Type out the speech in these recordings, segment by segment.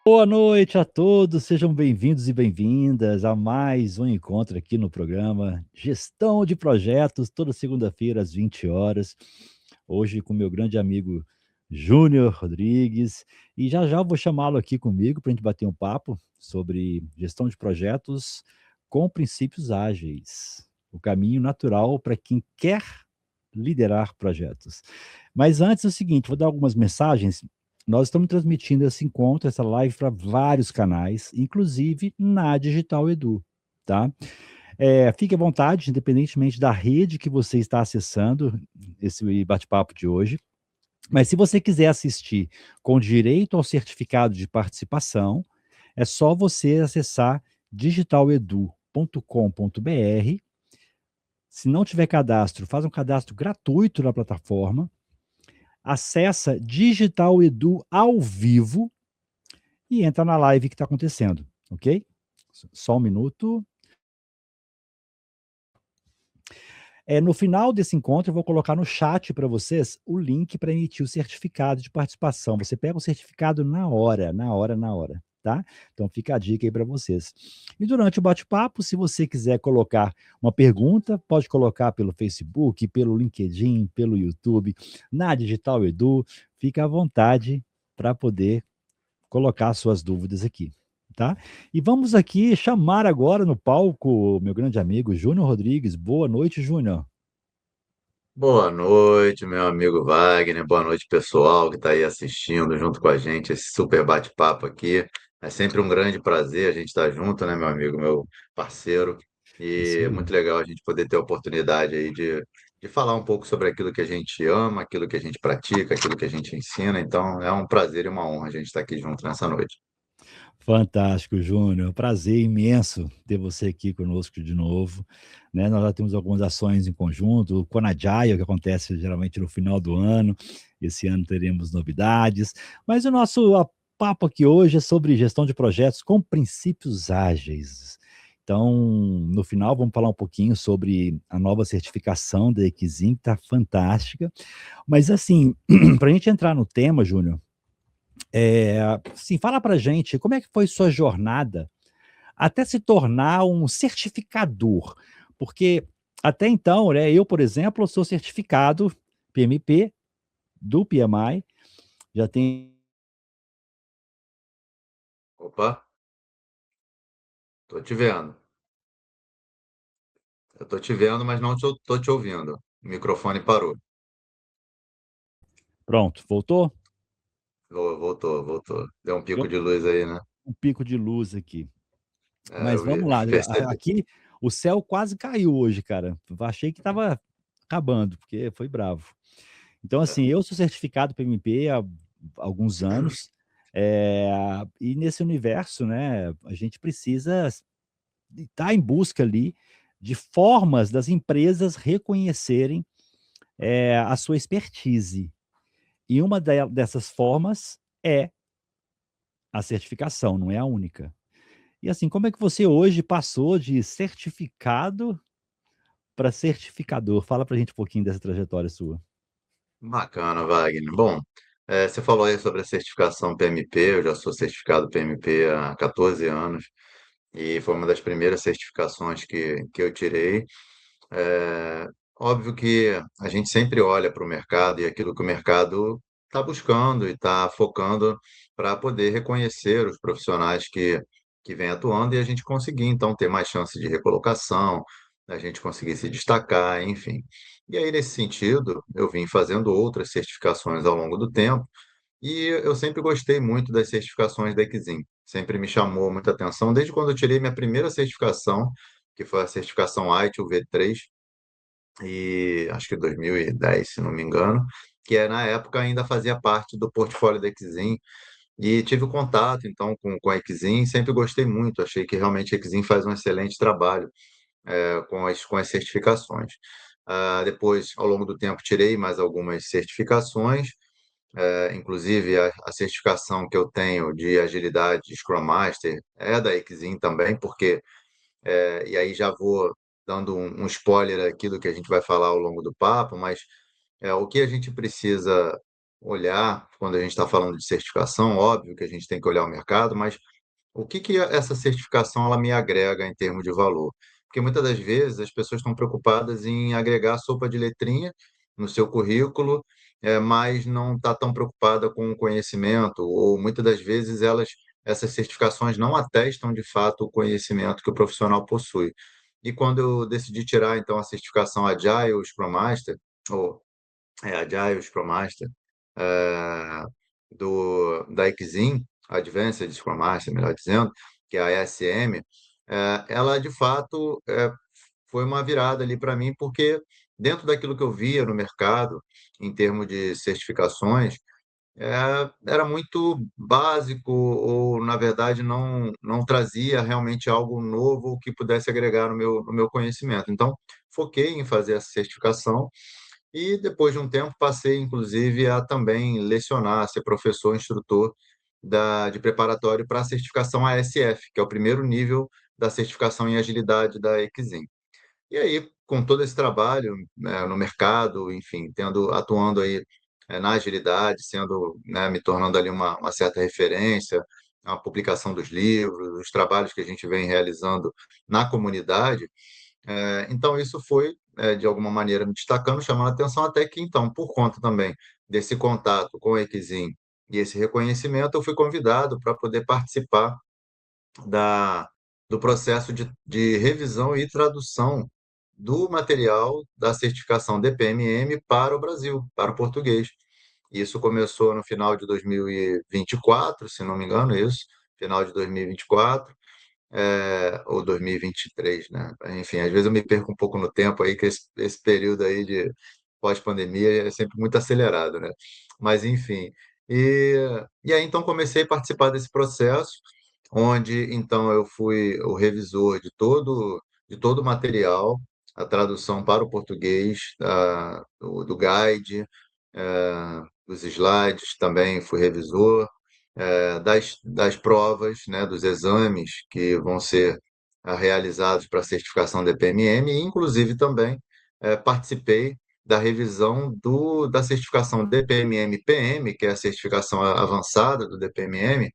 Boa noite a todos, sejam bem-vindos e bem-vindas a mais um encontro aqui no programa Gestão de Projetos, toda segunda-feira às 20 horas. Hoje com meu grande amigo Júnior Rodrigues. E já já eu vou chamá-lo aqui comigo para a gente bater um papo sobre gestão de projetos com princípios ágeis. O caminho natural para quem quer liderar projetos. Mas antes é o seguinte, vou dar algumas mensagens. Nós estamos transmitindo esse encontro, essa live para vários canais, inclusive na Digital Edu, tá? Fique à vontade, independentemente da rede que você está acessando esse bate-papo de hoje. Mas se você quiser assistir com direito ao certificado de participação, é só você acessar digitaledu.com.br. Se não tiver cadastro, faz um cadastro gratuito na plataforma. Acessa Digital Edu ao vivo e entra na live que está acontecendo, ok? Só um minuto. No final desse encontro, eu vou colocar no chat para vocês o link para emitir o certificado de participação. Você pega o certificado na hora, na hora, na hora, tá? Então fica a dica aí para vocês. E durante o bate-papo, se você quiser colocar uma pergunta, pode colocar pelo Facebook, pelo LinkedIn, pelo YouTube, na Digital Edu, fica à vontade para poder colocar suas dúvidas aqui, tá? E vamos aqui chamar agora no palco o meu grande amigo Júnior Rodrigues. Boa noite, Júnior. Boa noite, meu amigo Wagner. Boa noite, pessoal que está aí assistindo junto com a gente esse super bate-papo aqui. É sempre um grande prazer a gente estar junto, né, meu amigo, meu parceiro. Isso E é aí. muito legal a gente poder ter a oportunidade aí de falar um pouco sobre aquilo que a gente ama, aquilo que a gente pratica, aquilo que a gente ensina. Então, é um prazer e uma honra a gente estar aqui junto nessa noite. Fantástico, Júnior. Prazer imenso ter você aqui conosco de novo. Né? Nós já temos algumas ações em conjunto, o Conagile, que acontece geralmente no final do ano. Esse ano teremos novidades. Mas o nosso papo aqui hoje é sobre gestão de projetos com princípios ágeis. Então, no final, vamos falar um pouquinho sobre a nova certificação da Equizim, que está fantástica. Mas, assim, para a gente entrar no tema, Júnior, sim, fala pra gente como é que foi sua jornada até se tornar um certificador, porque até então, né, eu, por exemplo, sou certificado PMP do PMI, já tem Opa, tô te vendo. Eu tô te vendo, mas não tô te ouvindo. O microfone parou. pronto, voltou? Voltou. Deu um pico Deu de luz aí, né? um pico de luz aqui. É, Mas eu vi, vamos lá, percebi. aqui o céu quase caiu hoje, cara. Achei que estava acabando, porque foi bravo. Então, assim, eu sou certificado PMP há alguns anos, é, e nesse universo, né, a gente precisa estar em busca ali de formas das empresas reconhecerem a sua expertise. E uma dessas formas é a certificação, não é a única. E assim, como é que você hoje passou de certificado para certificador? Fala para a gente um pouquinho dessa trajetória sua. Bacana, Wagner. Bom, você falou aí sobre a certificação PMP, eu já sou certificado PMP há 14 anos e foi uma das primeiras certificações que eu tirei. É, óbvio que a gente sempre olha para o mercado e aquilo que o mercado está buscando e está focando para poder reconhecer os profissionais que vêm atuando e a gente conseguir, então, ter mais chance de recolocação, a gente conseguir se destacar, enfim. E aí, nesse sentido, eu vim fazendo outras certificações ao longo do tempo e eu sempre gostei muito das certificações da Exim. Sempre me chamou muita atenção, desde quando eu tirei minha primeira certificação, que foi a certificação ITIL V3, e acho que 2010, se não me engano, que na época ainda fazia parte do portfólio da Exim, e tive contato então com a Exim, sempre gostei muito, achei que realmente a Exim faz um excelente trabalho com as certificações. Depois, ao longo do tempo, tirei mais algumas certificações, inclusive a certificação que eu tenho de agilidade Scrum Master é da Exim também, porque e aí já vou dando um spoiler aqui do que a gente vai falar ao longo do papo, mas o que a gente precisa olhar, quando a gente está falando de certificação, óbvio que a gente tem que olhar o mercado, mas o que que essa certificação ela me agrega em termos de valor? Porque muitas das vezes as pessoas estão preocupadas em agregar sopa de letrinha no seu currículo, mas não está tão preocupada com o conhecimento, ou muitas das vezes essas certificações não atestam de fato o conhecimento que o profissional possui. E quando eu decidi tirar então a certificação Agile Scrum Master, ou Agile Scrum Master, eh, da Exim, Advanced Scrum Master, melhor dizendo, que é a ASM, ela de fato foi uma virada ali para mim, porque dentro daquilo que eu via no mercado, em termos de certificações, era muito básico, ou na verdade não trazia realmente algo novo que pudesse agregar no meu conhecimento. Então, foquei em fazer essa certificação e depois de um tempo passei, inclusive, a também lecionar, ser professor, instrutor de preparatório para a certificação ASF, que é o primeiro nível da certificação em agilidade da Exim. E aí, com todo esse trabalho, né, no mercado, enfim, atuando aí na agilidade, sendo, né, me tornando ali uma certa referência, a publicação dos livros, os trabalhos que a gente vem realizando na comunidade, então, isso foi, de alguma maneira, me destacando, chamando a atenção, até que, então, por conta também desse contato com o Equizim e esse reconhecimento, eu fui convidado para poder participar da, do processo de revisão e tradução do material da certificação DPMM para o Brasil, para o português. Isso começou no final de 2024, se não me engano, isso, final de 2024, ou 2023, né? Enfim, às vezes eu me perco um pouco no tempo aí, que esse período aí de pós-pandemia é sempre muito acelerado, né? Mas, enfim. E, e aí, então, comecei a participar desse processo, onde, então, eu fui o revisor de todo o material, a tradução para o português, do guide, dos slides, também fui revisor, das provas, né, dos exames que vão ser realizados para a certificação DPMM, e inclusive também participei da revisão da certificação DPMM-PM, que é a certificação avançada do DPMM,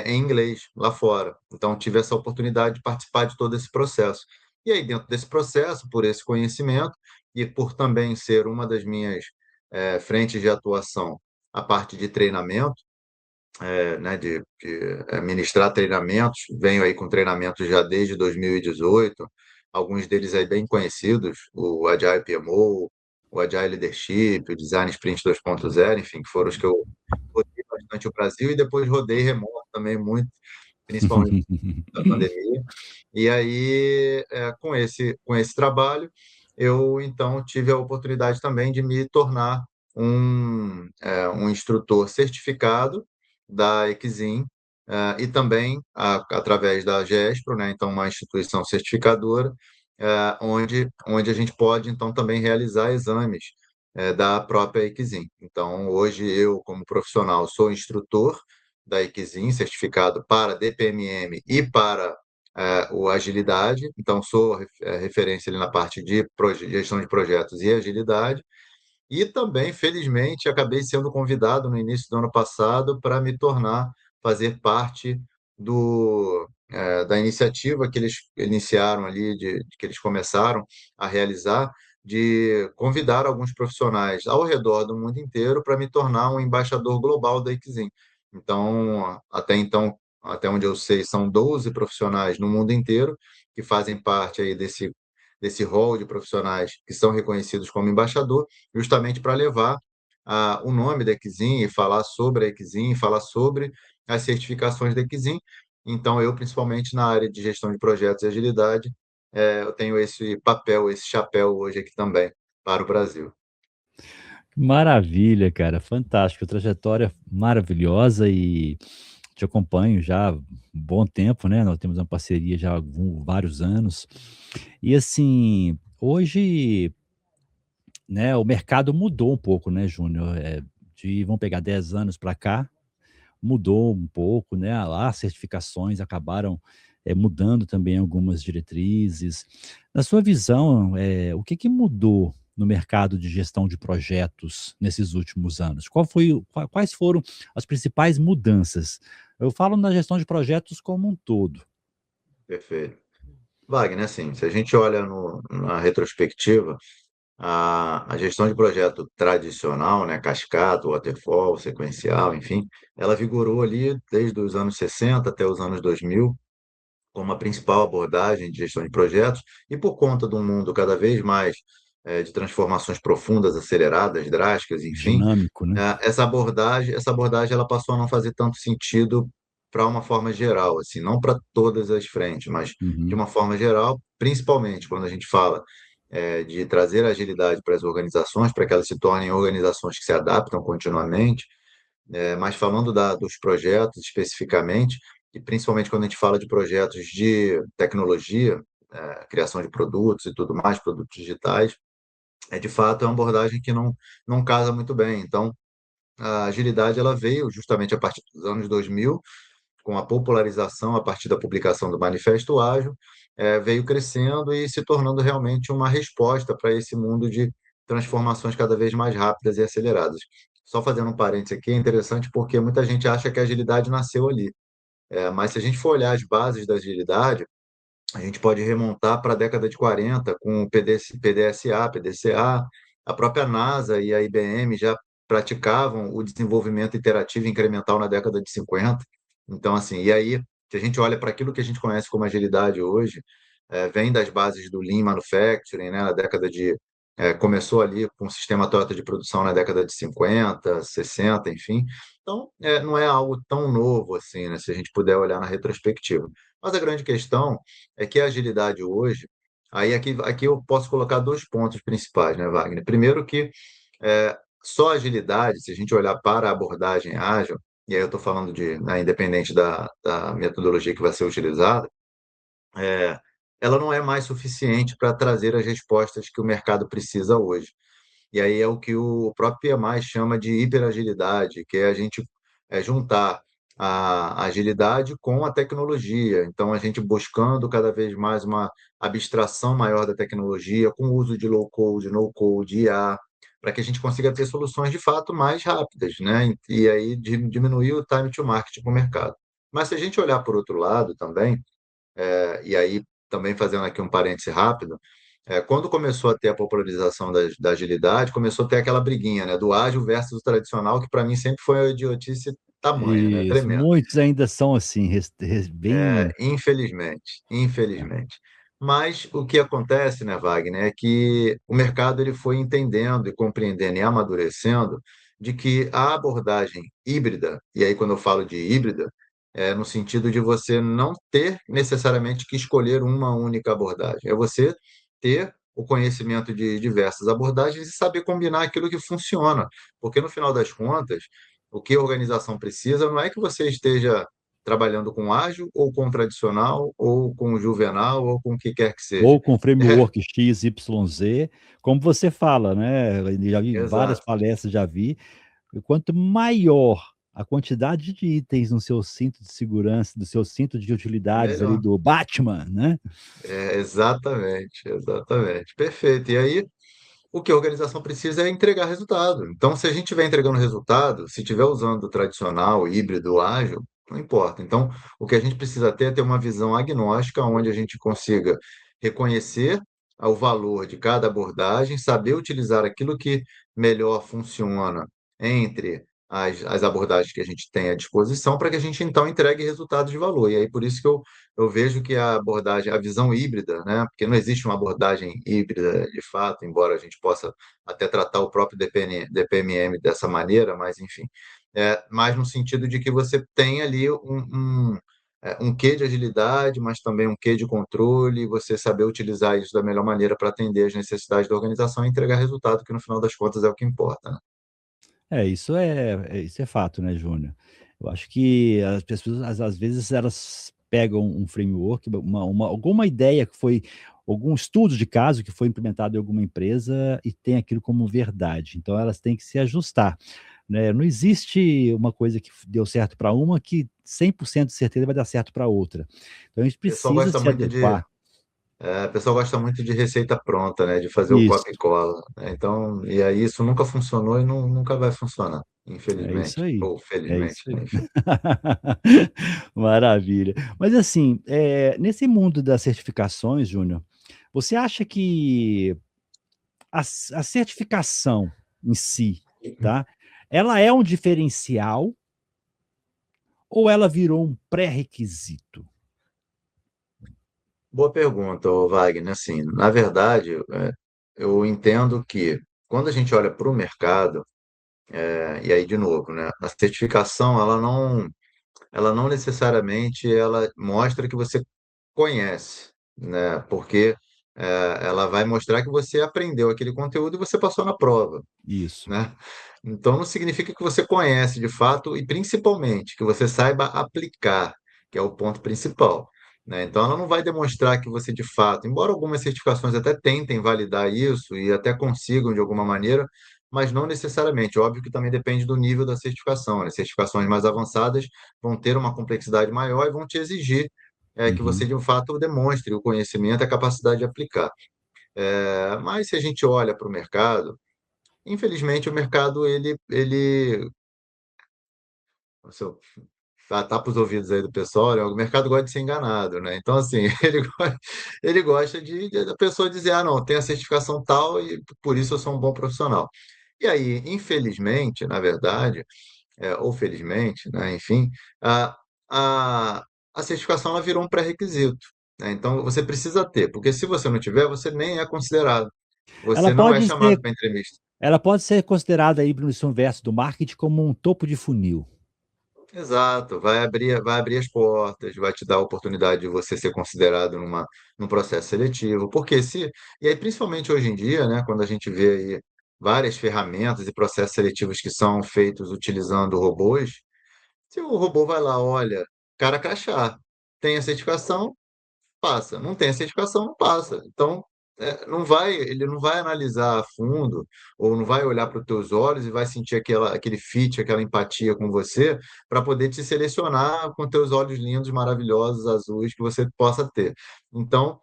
em inglês lá fora. Então, tive essa oportunidade de participar de todo esse processo. E aí, dentro desse processo, por esse conhecimento e por também ser uma das minhas frentes de atuação, a parte de treinamento, né, de ministrar treinamentos. Venho aí com treinamentos já desde 2018, alguns deles aí bem conhecidos, o Agile PMO, o Agile Leadership, o Design Sprint 2.0, enfim, que foram os que eu rodei bastante o Brasil, e depois rodei remoto também muito, principalmente da pandemia. E aí, com esse trabalho, eu então tive a oportunidade também de me tornar um instrutor certificado da Exim, e também através da GESPRO, né, então uma instituição certificadora, onde a gente pode então também realizar exames da própria Exim. Então, hoje eu, como profissional, sou instrutor da Exim, certificado para DPMM e para o Agilidade, então sou referência ali na parte de gestão de projetos e agilidade, e também, felizmente, acabei sendo convidado no início do ano passado para me tornar, fazer parte da iniciativa que eles iniciaram ali, que eles começaram a realizar, de convidar alguns profissionais ao redor do mundo inteiro para me tornar um embaixador global da Exim. Então, até onde eu sei, são 12 profissionais no mundo inteiro que fazem parte aí desse rol de profissionais que são reconhecidos como embaixador, justamente para levar o nome da Exim e falar sobre a Exim, falar sobre as certificações da Exim. Então, eu, principalmente na área de gestão de projetos e agilidade, eu tenho esse papel, esse chapéu hoje aqui também para o Brasil. Maravilha, cara, fantástico, trajetória maravilhosa e te acompanho já há um bom tempo, né, nós temos uma parceria já há vários anos. E assim, hoje, né, o mercado mudou um pouco, né, Júnior, vamos pegar 10 anos para cá, mudou um pouco, né, as certificações acabaram, mudando também algumas diretrizes. Na sua visão, o que que mudou, no mercado de gestão de projetos nesses últimos anos? Quais foram as principais mudanças? Eu falo na gestão de projetos como um todo. Perfeito. Wagner, assim, se a gente olha na retrospectiva, a gestão de projeto tradicional, né, cascata, waterfall, sequencial, enfim, ela vigorou ali desde os anos 60 até os anos 2000 como a principal abordagem de gestão de projetos, e por conta de um mundo cada vez mais de transformações profundas, aceleradas, drásticas, enfim, Dinâmico, né? essa abordagem ela passou a não fazer tanto sentido para uma forma geral, assim, não para todas as frentes, mas de Uhum. uma forma geral, principalmente quando a gente fala de trazer agilidade para as organizações, para que elas se tornem organizações que se adaptam continuamente, mas falando dos projetos especificamente, e principalmente quando a gente fala de projetos de tecnologia, criação de produtos e tudo mais, produtos digitais, de fato é uma abordagem que não casa muito bem. Então, a agilidade ela veio justamente a partir dos anos 2000, com a popularização a partir da publicação do Manifesto Ágil, veio crescendo e se tornando realmente uma resposta para esse mundo de transformações cada vez mais rápidas e aceleradas. Só fazendo um parênteses aqui, é interessante porque muita gente acha que a agilidade nasceu ali. Mas se a gente for olhar as bases da agilidade, a gente pode remontar para a década de 40, com o PDSA, PDCA, a própria NASA e a IBM já praticavam o desenvolvimento iterativo incremental na década de 50. Então, assim, e aí, se a gente olha para aquilo que a gente conhece como agilidade hoje, vem das bases do Lean Manufacturing, né, na década de. Começou ali com o sistema Toyota de produção na década de 50, 60, enfim. Então, não é algo tão novo assim, né, se a gente puder olhar na retrospectiva. Mas a grande questão é que a agilidade hoje, aí aqui eu posso colocar dois pontos principais, né, Wagner? Primeiro que só a agilidade, se a gente olhar para a abordagem ágil, e aí eu estou falando independente da metodologia que vai ser utilizada, é, ela não é mais suficiente para trazer as respostas que o mercado precisa hoje. E aí é o que o próprio PMI chama de hiperagilidade, que é a gente juntar a agilidade com a tecnologia. Então, a gente buscando cada vez mais uma abstração maior da tecnologia, com o uso de low code, no code, IA, para que a gente consiga ter soluções de fato mais rápidas, né? E aí diminuir o time to market para o mercado. Mas se a gente olhar por outro lado também, e aí também fazendo aqui um parêntese rápido, quando começou a ter a popularização da agilidade, começou a ter aquela briguinha, né, do ágil versus o tradicional, que para mim sempre foi uma idiotice tamanha, né, Isso, tremenda. muitos ainda são assim, bem. Infelizmente, É. infelizmente. Mas o que acontece, né, Wagner, é que o mercado ele foi entendendo e compreendendo e amadurecendo de que a abordagem híbrida, e aí quando eu falo de híbrida, é no sentido de você não ter necessariamente que escolher uma única abordagem, é você ter o conhecimento de diversas abordagens e saber combinar aquilo que funciona, porque no final das contas, o que a organização precisa não é que você esteja trabalhando com ágil, ou com tradicional, ou com juvenal, ou com o que quer que seja. Ou com framework X, Y, Z, como você fala, né? Eu já vi várias Exato. palestras, já vi. E quanto maior a quantidade de itens no seu cinto de segurança, do seu cinto de utilidades ali Melhor. do Batman, né? Exatamente, exatamente. Perfeito. E aí, o que a organização precisa é entregar resultado. Então, se a gente estiver entregando resultado, se estiver usando o tradicional, híbrido, ágil, não importa. Então, o que a gente precisa ter é ter uma visão agnóstica, onde a gente consiga reconhecer o valor de cada abordagem, saber utilizar aquilo que melhor funciona entre as abordagens que a gente tem à disposição, para que a gente então entregue resultados de valor. E aí, por isso que eu vejo que a abordagem, a visão híbrida, né? Porque não existe uma abordagem híbrida de fato, embora a gente possa até tratar o próprio DPMM dessa maneira, mas enfim, mais no sentido de que você tem ali um quê de agilidade, mas também um quê de controle, você saber utilizar isso da melhor maneira para atender as necessidades da organização e entregar resultado, que no final das contas é o que importa, né? Isso é fato, né, Júnior? Eu acho que as pessoas, às vezes, elas pegam um framework, alguma ideia que foi, algum estudo de caso que foi implementado em alguma empresa e tem aquilo como verdade. Então, elas têm que se ajustar, né? Não existe uma coisa que deu certo para uma que 100% de certeza vai dar certo para outra. Então, a gente O pessoal precisa gosta se muito de adequar. O pessoal gosta muito de receita pronta, né? De fazer o Isso, copia e cola, né? Então, e aí isso nunca funcionou e nunca vai funcionar, é isso infelizmente, aí. ou É felizmente, isso aí. né? Enfim. Maravilha. Mas assim, nesse mundo das certificações, Júnior, você acha que a certificação em si, tá? Ela é um diferencial ou ela virou um pré-requisito? Boa pergunta, ô Wagner. Assim, na verdade, eu entendo que quando a gente olha para o mercado, e aí de novo, né? A certificação, ela não necessariamente ela mostra que você conhece, né? Porque ela vai mostrar que você aprendeu aquele conteúdo e você passou na prova, Isso. né? Então não significa que você conhece de fato e principalmente que você saiba aplicar, que é o ponto principal, né? Então ela não vai demonstrar que você de fato, embora algumas certificações até tentem validar isso e até consigam de alguma maneira, mas não necessariamente. Óbvio que também depende do nível da certificação, né? Certificações mais avançadas vão ter uma complexidade maior e vão te exigir que você Uhum. de fato demonstre o conhecimento e a capacidade de aplicar. Mas se a gente olha para o mercado, infelizmente, o mercado, se eu tapa os ouvidos aí do pessoal, né, o mercado gosta de ser enganado, né? Então, assim, ele gosta da pessoa dizer, ah, não, tem a certificação tal e por isso eu sou um bom profissional. E aí, infelizmente, na verdade, ou felizmente, né, enfim, a, a, a certificação ela virou um pré-requisito, né? Então, você precisa ter, porque se você não tiver, você nem é considerado, Ela você não é pode chamado ser para entrevista. ela pode ser considerada aí no universo do marketing como um topo de funil. Exato, vai abrir as portas, vai te dar a oportunidade de você ser considerado num processo seletivo. Porque se, e aí principalmente hoje em dia, né, quando a gente vê aí várias ferramentas e processos seletivos que são feitos utilizando robôs, se o robô vai lá, olha, cara crachá, tem a certificação, passa. Não tem a certificação, não passa. Então, ele não vai analisar a fundo, ou não vai olhar para os teus olhos e vai sentir aquele fit, aquela empatia com você, para poder te selecionar com teus olhos lindos, maravilhosos, azuis, que você possa ter. Então,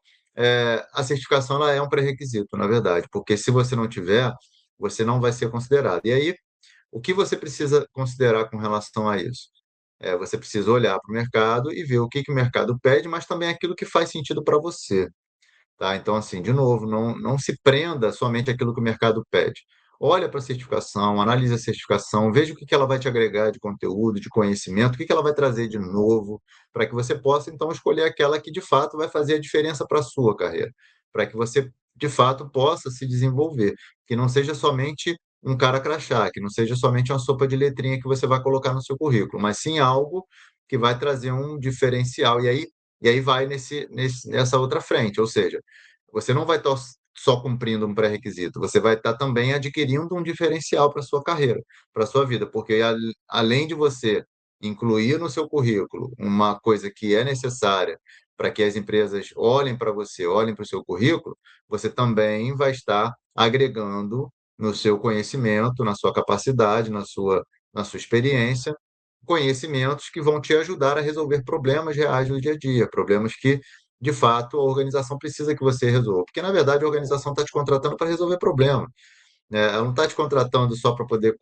a certificação ela é um pré-requisito, na verdade, porque se você não tiver, você não vai ser considerado. E aí, o que você precisa considerar com relação a isso? Você precisa olhar para o mercado e ver o que o mercado pede, mas também aquilo que faz sentido para você. Tá? Então, assim, de novo, não se prenda somente àquilo que o mercado pede. Olha para a certificação, analise a certificação, veja o que ela vai te agregar de conteúdo, de conhecimento, o que ela vai trazer de novo, para que você possa, então, escolher aquela que de fato vai fazer a diferença para a sua carreira, para que você, de fato, possa se desenvolver, que não seja somente um cara crachá, que não seja somente uma sopa de letrinha que você vai colocar no seu currículo, mas sim algo que vai trazer um diferencial. E aí vai nessa outra frente, ou seja, você não vai estar só cumprindo um pré-requisito, você vai estar também adquirindo um diferencial para a sua carreira, para a sua vida, porque além de você incluir no seu currículo uma coisa que é necessária para que as empresas olhem para você, olhem para o seu currículo, você também vai estar agregando no seu conhecimento, na sua capacidade, na sua experiência, conhecimentos que vão te ajudar a resolver problemas reais do dia a dia, problemas que, de fato, a organização precisa que você resolva. Porque, na verdade, a organização está te contratando para resolver problema, né? Ela não está te contratando só para poder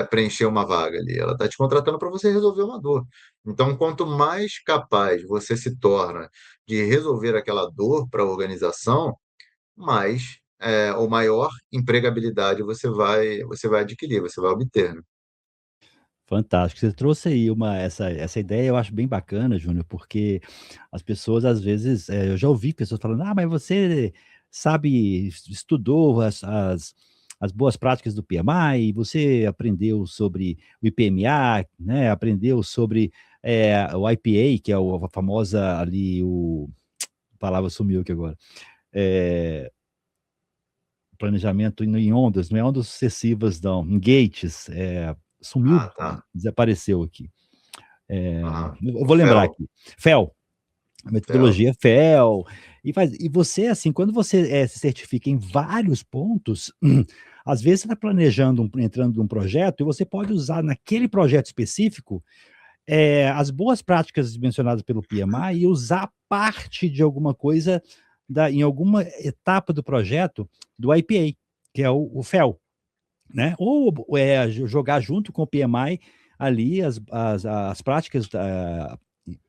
preencher uma vaga ali, ela está te contratando para você resolver uma dor. Então, quanto mais capaz você se torna de resolver aquela dor para a organização, mais ou maior empregabilidade você vai adquirir, você vai obter, né? Fantástico. Você trouxe aí essa ideia, eu acho bem bacana, Júnior, porque as pessoas às vezes, eu já ouvi pessoas falando: "Ah, mas você sabe, estudou as boas práticas do PMI, você aprendeu sobre o IPMA, né, aprendeu sobre, o IPA, que é a famosa ali, a palavra sumiu aqui agora, eh, planejamento em ondas, não é ondas sucessivas não, em gates, sumiu, Ah, tá. desapareceu aqui. Aham. Eu O vou lembrar FEL, aqui. FEL, a FEL. metodologia FEL, e você, assim, quando você, se certifica em vários pontos, às vezes você está planejando entrando num projeto e você pode usar naquele projeto específico, as boas práticas mencionadas pelo PMI e usar parte de alguma coisa em alguma etapa do projeto do IPA, que é o FEL, né? Ou jogar junto com o PMI ali as práticas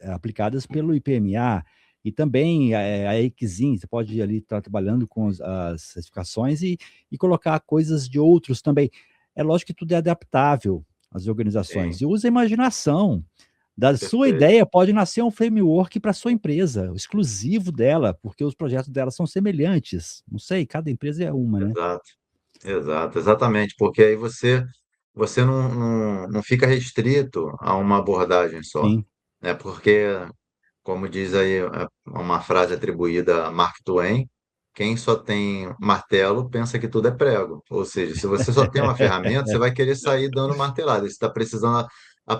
aplicadas pelo IPMA e também a EICSIM, você pode ir ali estar trabalhando com as certificações e colocar coisas de outros também. É lógico que tudo é adaptável às organizações Sim, e usa a imaginação. Da sua perfeito. ideia pode nascer um framework para sua empresa, exclusivo dela, porque os projetos dela são semelhantes. Não sei, cada empresa é uma, né? Exato, exato, exatamente, porque aí você não fica restrito a uma abordagem só, Sim. né? Porque, como diz aí uma frase atribuída a Mark Twain, quem só tem martelo pensa que tudo é prego. Ou seja, se você só tem uma ferramenta, você vai querer sair dando martelada. Se está precisando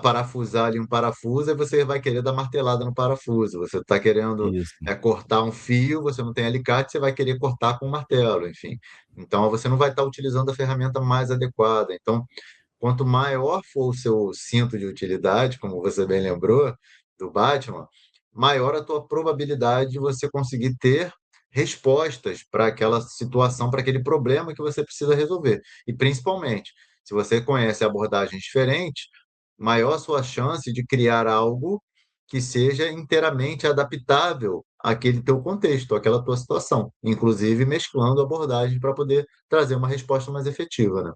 parafusar ali um parafuso, aí você vai querer dar martelada no parafuso. Você está querendo Isso. cortar um fio, você não tem alicate, você vai querer cortar com um martelo, enfim. Então, você não vai estar utilizando a ferramenta mais adequada. Então, quanto maior for o seu cinto de utilidade, como você bem lembrou do Batman, maior a tua probabilidade de você conseguir ter respostas para aquela situação, para aquele problema que você precisa resolver. E principalmente, se você conhece abordagens diferentes, maior a sua chance de criar algo que seja inteiramente adaptável àquele teu contexto, àquela tua situação, inclusive mesclando abordagens para poder trazer uma resposta mais efetiva, né?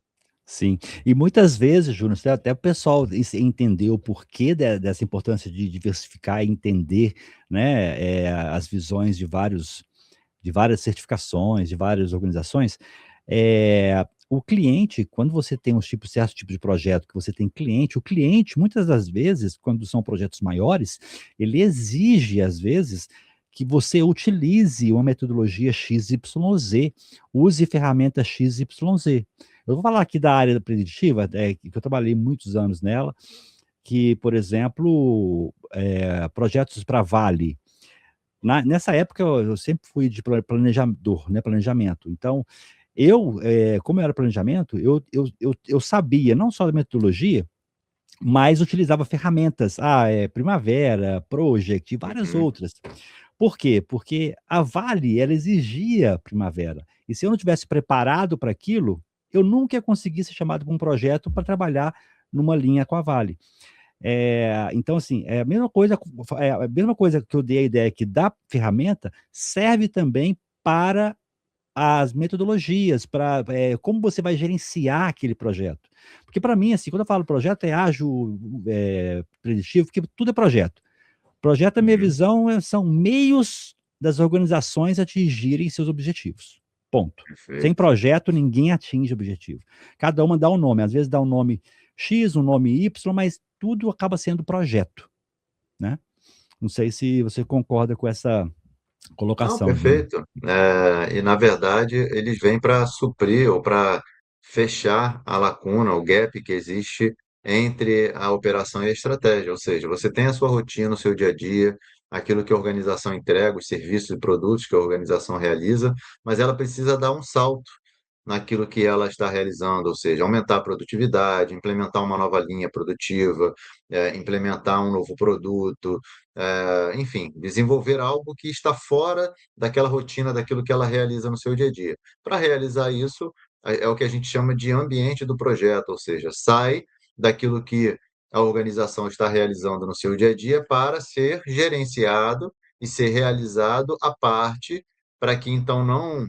Sim. E muitas vezes, Júnior, até o pessoal entender o porquê dessa importância de diversificar e entender, né, as visões de várias certificações, de várias organizações. O cliente, quando você tem certo tipo de projeto, que você tem cliente, o cliente, muitas das vezes, quando são projetos maiores, ele exige, às vezes, que você utilize uma metodologia XYZ, use ferramenta XYZ. Eu vou falar aqui da área preditiva, que eu trabalhei muitos anos nela, que, por exemplo, projetos para Vale. Nessa época, eu sempre fui de planejador, né, planejamento. Então, como eu era planejamento, eu sabia não só da metodologia, mas utilizava ferramentas, Primavera, Project e várias Uhum, outras. Por quê? Porque a Vale, ela exigia Primavera. E se eu não tivesse preparado para aquilo, eu nunca ia conseguir ser chamado para um projeto para trabalhar numa linha com a Vale. Então, assim, é a mesma coisa que eu dei a ideia que da ferramenta serve também para as metodologias, para como você vai gerenciar aquele projeto. Porque para mim, assim, quando eu falo projeto, é ágil, preditivo, porque tudo é projeto. Projeto, a minha uhum, visão, são meios das organizações atingirem seus objetivos. Ponto. Sem perfeito. projeto, ninguém atinge o objetivo. Cada uma dá um nome, às vezes dá um nome X, um nome Y, mas tudo acaba sendo projeto, né? Não sei se você concorda com essa Não, colocação, Júnior. perfeito. E, na verdade, eles vêm para suprir ou para fechar a lacuna, o gap que existe entre a operação e a estratégia. Ou seja, você tem a sua rotina, o seu dia a dia, aquilo que a organização entrega, os serviços e produtos que a organização realiza, mas ela precisa dar um salto naquilo que ela está realizando, ou seja, aumentar a produtividade, implementar uma nova linha produtiva, implementar um novo produto, enfim, desenvolver algo que está fora daquela rotina, daquilo que ela realiza no seu dia a dia. Para realizar isso, é o que a gente chama de ambiente do projeto, ou seja, sai daquilo que a organização está realizando no seu dia a dia para ser gerenciado e ser realizado à parte, para que então não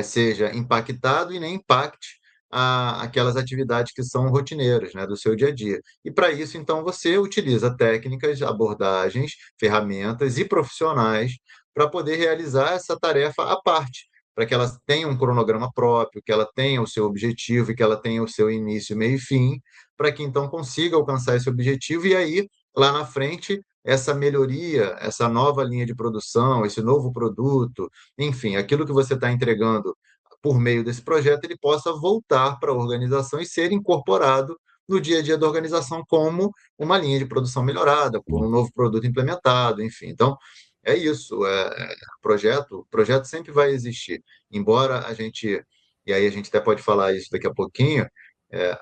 seja impactado e nem impacte aquelas atividades que são rotineiras, né, do seu dia a dia. E para isso, então, você utiliza técnicas, abordagens, ferramentas e profissionais para poder realizar essa tarefa à parte, para que ela tenha um cronograma próprio, que ela tenha o seu objetivo e que ela tenha o seu início, meio e fim, para que então consiga alcançar esse objetivo e aí, lá na frente, essa melhoria, essa nova linha de produção, esse novo produto, enfim, aquilo que você está entregando por meio desse projeto, ele possa voltar para a organização e ser incorporado no dia a dia da organização como uma linha de produção melhorada, por um novo produto implementado, enfim. Então, é isso. O projeto sempre vai existir. Embora a gente, e aí a gente até pode falar isso daqui a pouquinho,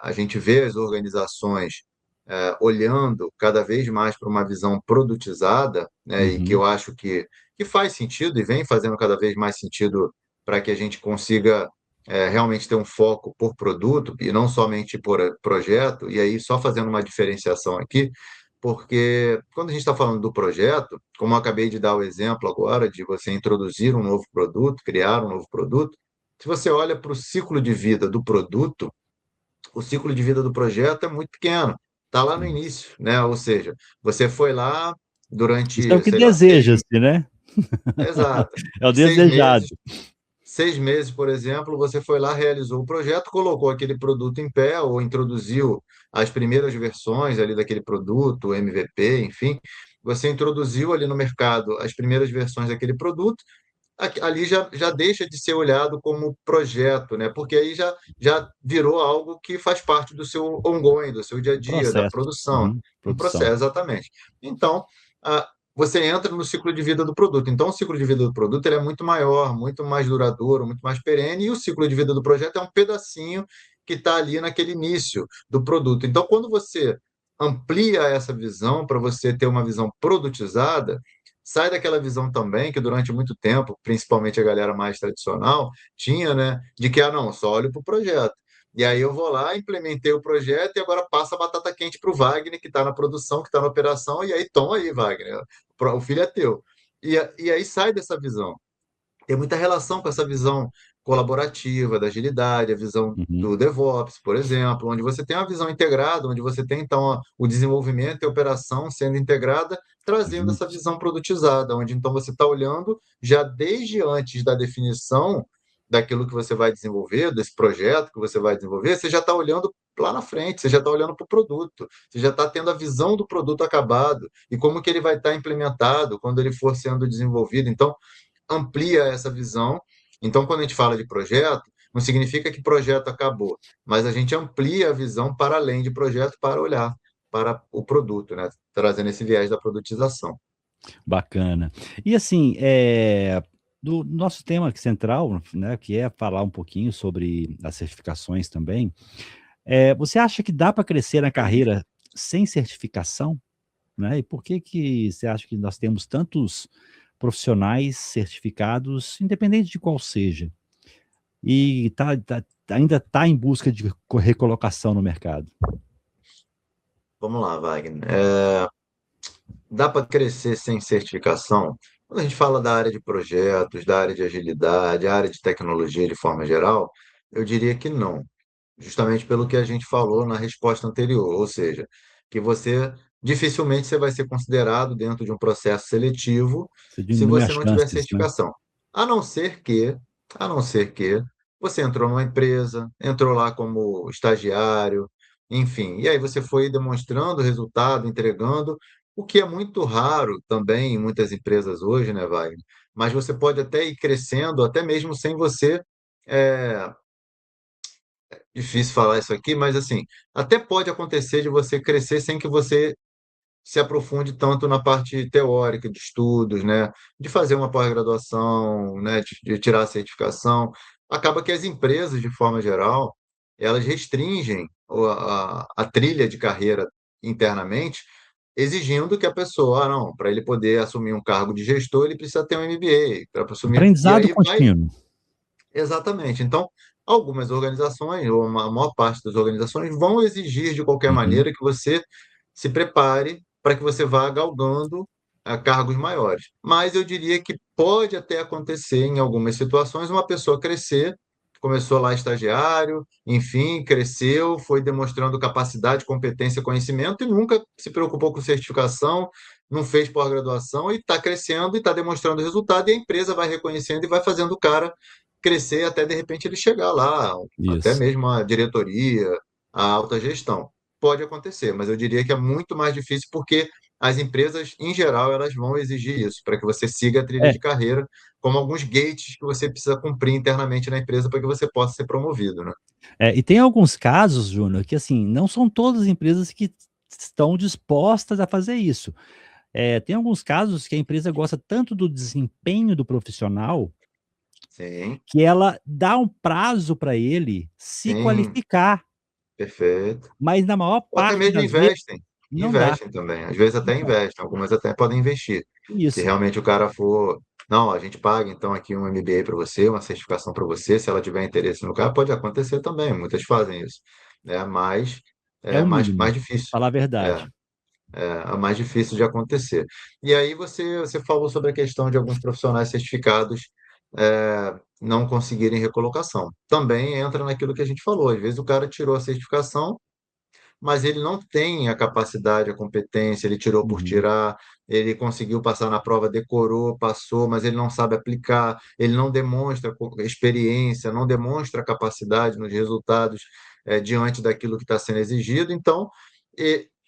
a gente vê as organizações. olhando cada vez mais para uma visão produtizada, né, e que Uhum. eu acho que faz sentido e vem fazendo cada vez mais sentido para que a gente consiga realmente ter um foco por produto e não somente por projeto, e aí só fazendo uma diferenciação aqui, porque quando a gente está falando do projeto, como eu acabei de dar o exemplo agora de você introduzir um novo produto, criar um novo produto, se você olha para o ciclo de vida do produto, o ciclo de vida do projeto é muito pequeno, está lá no Isso. início, né? Ou seja, você foi lá Isso é o durante, que sei lá, deseja-se, né? exato, É o seis desejado. meses, 6 meses, por exemplo, você foi lá, realizou o projeto, colocou aquele produto em pé ou introduziu as primeiras versões ali daquele produto, o MVP, enfim, você introduziu ali no mercado as primeiras versões daquele produto, ali já deixa de ser olhado como projeto, né? Porque aí já virou algo que faz parte do seu ongoing, do seu dia a dia, da Processo. produção, Uhum. um Produção. processo, exatamente. Então, você entra no ciclo de vida do produto. Então, o ciclo de vida do produto ele é muito maior, muito mais duradouro, muito mais perene, e o ciclo de vida do projeto é um pedacinho que está ali naquele início do produto. Então, quando você amplia essa visão para você ter uma visão produtizada, sai daquela visão também que durante muito tempo, principalmente a galera mais tradicional, tinha, né, de que, não, só olho para o projeto. E aí eu vou lá, implementei o projeto e agora passa a batata quente para o Wagner, que está na produção, que está na operação, e aí toma aí, Wagner, o filho é teu. E aí sai dessa visão. Tem muita relação com essa visão colaborativa, da agilidade, a visão Uhum. do DevOps, por exemplo, onde você tem uma visão integrada, onde você tem, então, o desenvolvimento e a operação sendo integrada, trazendo essa Juntos. visão produtizada, onde, então, você está olhando já desde antes da definição daquilo que você vai desenvolver, desse projeto que você vai desenvolver, você já está olhando lá na frente, você já está olhando para o produto, você já está tendo a visão do produto acabado e como que ele vai estar implementado quando ele for sendo desenvolvido. Então, amplia essa visão. Então, quando a gente fala de projeto, não significa que projeto acabou, mas a gente amplia a visão para além de projeto para olhar para o produto, né? Trazendo esse viés da produtização. Bacana. E assim, do nosso tema central, né, que é falar um pouquinho sobre as certificações também, você acha que dá para crescer na carreira sem certificação? Né, e por que que você acha que nós temos tantos profissionais certificados, independente de qual seja, e ainda está em busca de recolocação no mercado? Vamos lá, Wagner. Dá para crescer sem certificação? Quando a gente fala da área de projetos, da área de agilidade, área de tecnologia de forma geral, eu diria que não. Justamente pelo que a gente falou na resposta anterior, ou seja, que você dificilmente você vai ser considerado dentro de um processo seletivo Você se diminui você as não tiver chances, né? certificação. A não ser que, a não ser que você entrou numa empresa, entrou lá como estagiário, enfim, e aí você foi demonstrando resultado, entregando, o que é muito raro também em muitas empresas hoje, né, Wagner? Mas você pode até ir crescendo, até mesmo sem você é, difícil falar isso aqui, mas assim, até pode acontecer de você crescer sem que você se aprofunde tanto na parte teórica de estudos, né? De fazer uma pós-graduação, né? De tirar a certificação. Acaba que as empresas, de forma geral, elas restringem a trilha de carreira internamente, exigindo que a pessoa, não, para ele poder assumir um cargo de gestor, ele precisa ter um MBA, para assumir. E Aprendizado aí vai. contínuo. Exatamente. Então, algumas organizações, ou a maior parte das organizações, vão exigir de qualquer Uhum. maneira que você se prepare para que você vá galgando cargos maiores. Mas eu diria que pode até acontecer, em algumas situações, uma pessoa crescer, começou lá estagiário, enfim, cresceu, foi demonstrando capacidade, competência, conhecimento e nunca se preocupou com certificação, não fez pós-graduação e está crescendo e está demonstrando resultado, e a empresa vai reconhecendo e vai fazendo o cara crescer até de repente ele chegar lá, até Isso. mesmo a diretoria, a alta gestão. Pode acontecer, mas eu diria que é muito mais difícil porque as empresas, em geral, elas vão exigir isso, para que você siga a trilha É, de carreira, como alguns gates que você precisa cumprir internamente na empresa para que você possa ser promovido, né? e tem alguns casos, Júnior, que assim, não são todas as empresas que estão dispostas a fazer isso. Tem alguns casos que a empresa gosta tanto do desempenho do profissional, Sim, que ela dá um prazo para ele se sim, qualificar. perfeito. Mas na maior Ou até parte mesmo das vezes investem, não dá. investem também. Às vezes até Então, investem, algumas até podem investir. Se isso, realmente o cara for, não, a gente paga então aqui um MBA para você, uma certificação para você, se ela tiver interesse no cara, pode acontecer também, muitas fazem isso, né? Mas é é o mais mínimo, difícil. falar a É, verdade. é mais difícil de acontecer. E aí você falou sobre a questão de alguns profissionais certificados não conseguirem recolocação. Também entra naquilo que a gente falou. Às vezes o cara tirou a certificação, mas ele não tem a capacidade, a competência, ele tirou por Uhum, tirar, ele conseguiu passar na prova, decorou, passou, mas ele não sabe aplicar, ele não demonstra experiência, não demonstra capacidade nos resultados diante daquilo que está sendo exigido. Então,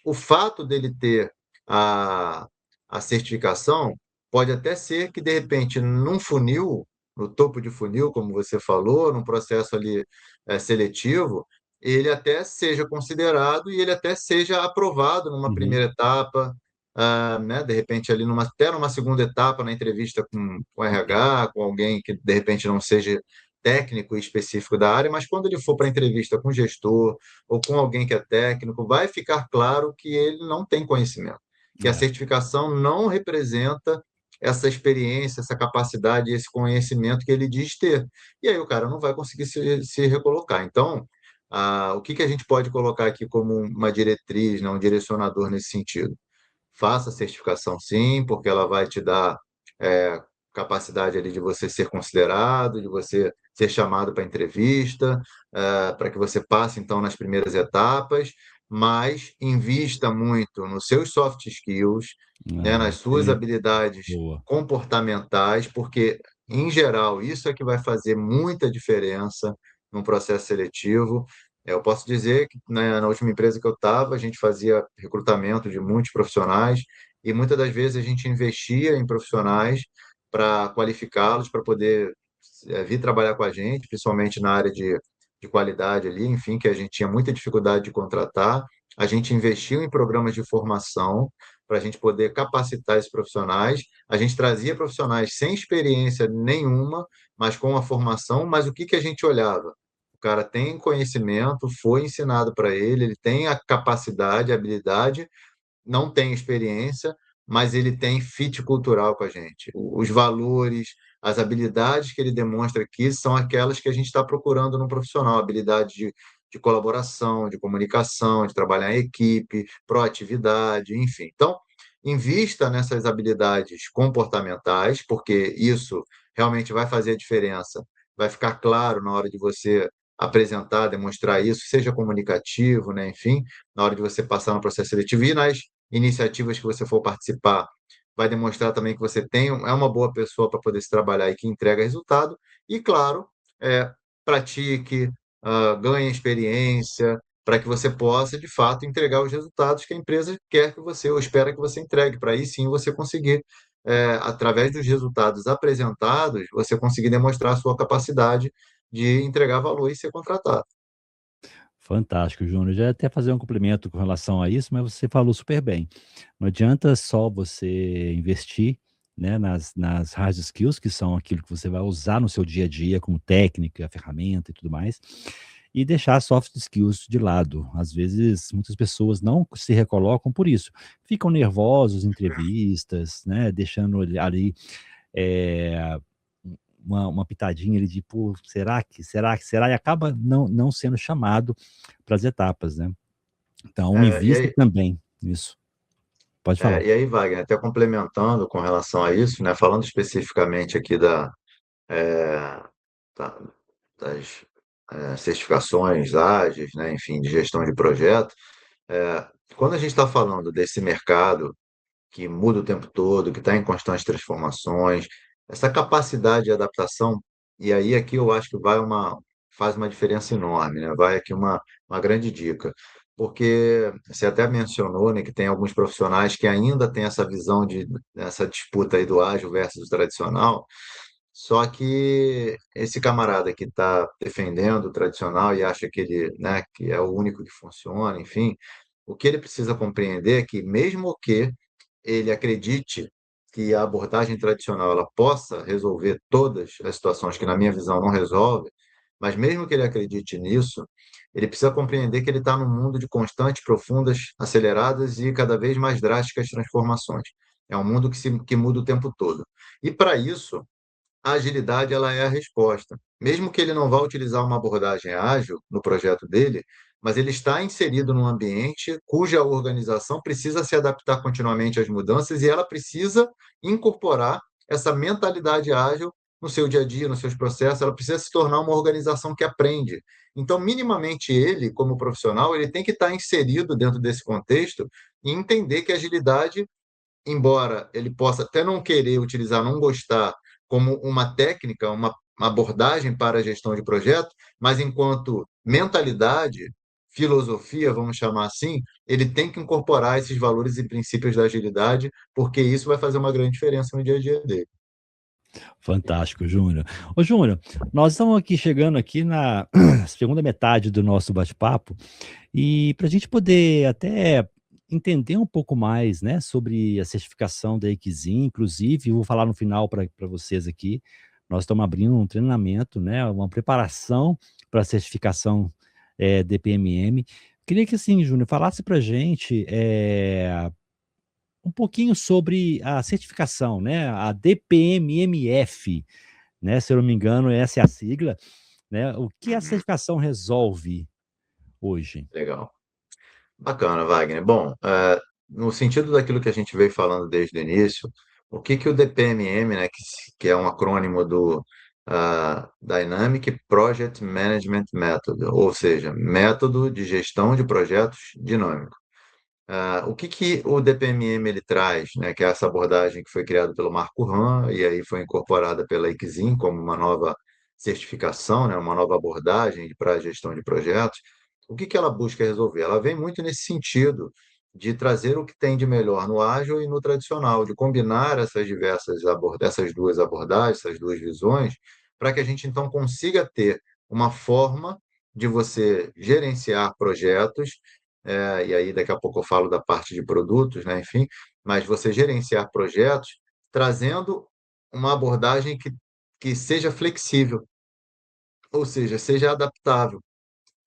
o fato dele ter a, a certificação pode até ser que, de repente, num funil, no topo de funil, como você falou, num processo ali seletivo, ele até seja considerado e ele até seja aprovado numa uhum, primeira etapa, né? De repente ali até numa segunda etapa na entrevista com o RH, com alguém que de repente não seja técnico e específico da área, mas quando ele for para a entrevista com o gestor ou com alguém que é técnico, vai ficar claro que ele não tem conhecimento, que a é, certificação não representa essa experiência, essa capacidade, esse conhecimento que ele diz ter. E aí o cara não vai conseguir se recolocar. Então, o que que a gente pode colocar aqui como uma diretriz, né, um direcionador nesse sentido? Faça a certificação sim, porque ela vai te dar é, capacidade ali de você ser considerado, de você ser chamado para entrevista, para que você passe então nas primeiras etapas, mas invista muito nos seus soft skills, né, nas isso suas aí, habilidades boa. comportamentais, porque em geral isso é que vai fazer muita diferença no processo seletivo. Eu posso dizer que na última empresa que eu estava, a gente fazia recrutamento de muitos profissionais e muitas das vezes a gente investia em profissionais para qualificá-los, para poder vir trabalhar com a gente, principalmente na área de qualidade ali, enfim, que a gente tinha muita dificuldade de contratar. A gente investiu em programas de formação para a gente poder capacitar esses profissionais. A gente trazia profissionais sem experiência nenhuma, mas com a formação. Mas o que que a gente olhava? O cara tem conhecimento, foi ensinado para ele, ele tem a capacidade, a habilidade, não tem experiência, mas ele tem fit cultural com a gente. Os valores, as habilidades que ele demonstra aqui são aquelas que a gente está procurando no profissional, habilidade de colaboração, de comunicação, de trabalhar em equipe, proatividade, enfim. Então, invista nessas habilidades comportamentais, porque isso realmente vai fazer a diferença, vai ficar claro na hora de você apresentar, demonstrar isso, seja comunicativo, né? Enfim, na hora de você passar no processo seletivo e nas iniciativas que você for participar, vai demonstrar também que você é uma boa pessoa para poder se trabalhar e que entrega resultado. E, claro, é, pratique, ganhe experiência, para que você possa, de fato, entregar os resultados que a empresa quer que você, ou espera que você entregue, para aí sim você conseguir, através dos resultados apresentados, você conseguir demonstrar a sua capacidade de entregar valor e ser contratado. Fantástico, Júnior. Já ia até fazer um complemento com relação a isso, mas você falou super bem. Não adianta só você investir, né, nas hard skills, que são aquilo que você vai usar no seu dia a dia, como técnica, ferramenta e tudo mais, e deixar as soft skills de lado. Às vezes, muitas pessoas não se recolocam por isso. Ficam nervosos em entrevistas, né, deixando ali eh, uma pitadinha ali de, pô, será? E acaba não sendo chamado para as etapas, né. Então É, e invista aí, também nisso. Pode falar. Wagner, até complementando com relação a isso, né, falando especificamente aqui é, da- das certificações ágeis, né, enfim, de gestão de projeto, é, quando a gente está falando desse mercado que muda o tempo todo, que está em constantes transformações, essa capacidade de adaptação, e aí aqui eu acho que faz uma diferença enorme, né? Vai aqui uma grande dica, porque você até mencionou, né, que tem alguns profissionais que ainda têm essa visão essa disputa aí do ágil versus o tradicional, só que esse camarada que está defendendo o tradicional e acha que ele, né, que é o único que funciona, enfim, o que ele precisa compreender é que mesmo que ele acredite que a abordagem tradicional ela possa resolver todas as situações que, na minha visão, não resolve, Mas mesmo que ele acredite nisso, ele precisa compreender que ele está num mundo de constantes, profundas, aceleradas e cada vez mais drásticas transformações. É um mundo que muda o tempo todo. E para isso, a agilidade ela é a resposta. Mesmo que ele não vá utilizar uma abordagem ágil no projeto dele, mas ele está inserido num ambiente cuja organização precisa se adaptar continuamente às mudanças e ela precisa incorporar essa mentalidade ágil no seu dia a dia, nos seus processos, ela precisa se tornar uma organização que aprende. Então, minimamente ele, como profissional, ele tem que estar inserido dentro desse contexto e entender que a agilidade, embora ele possa até não querer utilizar, não gostar como uma técnica, uma abordagem para a gestão de projeto, mas enquanto mentalidade, filosofia, vamos chamar assim, ele tem que incorporar esses valores e princípios da agilidade, porque isso vai fazer uma grande diferença no dia a dia dele. Fantástico, Júnior. Ô, Júnior, nós estamos aqui chegando aqui na segunda metade do nosso bate-papo e para a gente poder até entender um pouco mais, né, sobre a certificação da Equizim, inclusive, eu vou falar no final para vocês aqui, nós estamos abrindo um treinamento, né, uma preparação para a certificação DPMM. Queria que, assim, Júnior, falasse para a gente um pouquinho sobre a certificação, né, a DPMMF, né, se eu não me engano, essa é a sigla, né, o que a Uhum. certificação resolve hoje? Legal. Bacana, Wagner. Bom, no sentido daquilo que a gente veio falando desde o início, o que que o DPMM, né, que é um acrônimo do Dynamic Project Management Method, ou seja, método de gestão de projetos dinâmico. O que que o DPMM ele traz, né, que é essa abordagem que foi criada pelo Marco Han e aí foi incorporada pela Ixin como uma nova certificação, né, uma nova abordagem para a gestão de projetos. O que que ela busca resolver? Ela vem muito nesse sentido de trazer o que tem de melhor no ágil e no tradicional, de combinar essas duas abordagens, essas duas visões, para que a gente então consiga ter uma forma de você gerenciar projetos e aí daqui a pouco eu falo da parte de produtos, né? Enfim, mas você gerenciar projetos trazendo uma abordagem que seja flexível, ou seja, seja adaptável,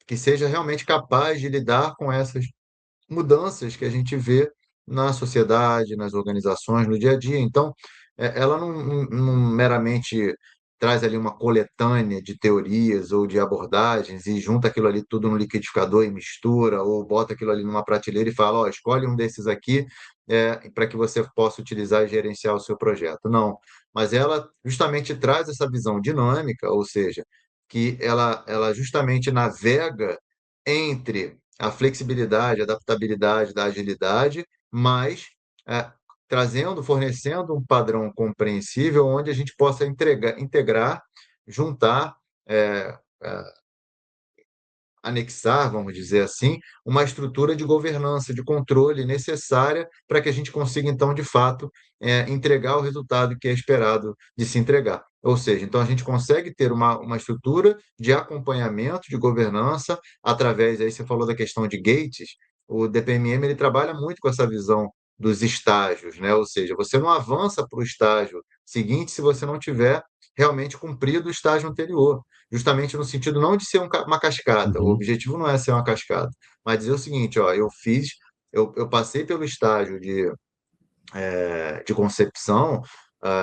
que seja realmente capaz de lidar com essas mudanças que a gente vê na sociedade, nas organizações, no dia a dia. Então, ela não meramente traz ali uma coletânea de teorias ou de abordagens e junta aquilo ali tudo no liquidificador e mistura, ou bota aquilo ali numa prateleira e fala, ó, escolhe um desses aqui para que você possa utilizar e gerenciar o seu projeto. Não, mas ela justamente traz essa visão dinâmica, ou seja, que ela justamente navega entre a flexibilidade, a adaptabilidade da agilidade, mas é, trazendo, fornecendo um padrão compreensível onde a gente possa integrar, juntar, é, é, anexar, vamos dizer assim, uma estrutura de governança, de controle necessária para que a gente consiga, então, de fato, entregar o resultado que é esperado de se entregar. Ou seja, então a gente consegue ter uma estrutura de acompanhamento, de governança, através, aí você falou da questão de gates, o DPMM ele trabalha muito com essa visão dos estágios, né? Ou seja, você não avança para o estágio seguinte se você não tiver realmente cumprido o estágio anterior justamente no sentido não de ser uma cascata, o Uhum. objetivo não é ser uma cascata, mas dizer o seguinte, ó, eu passei pelo estágio de concepção,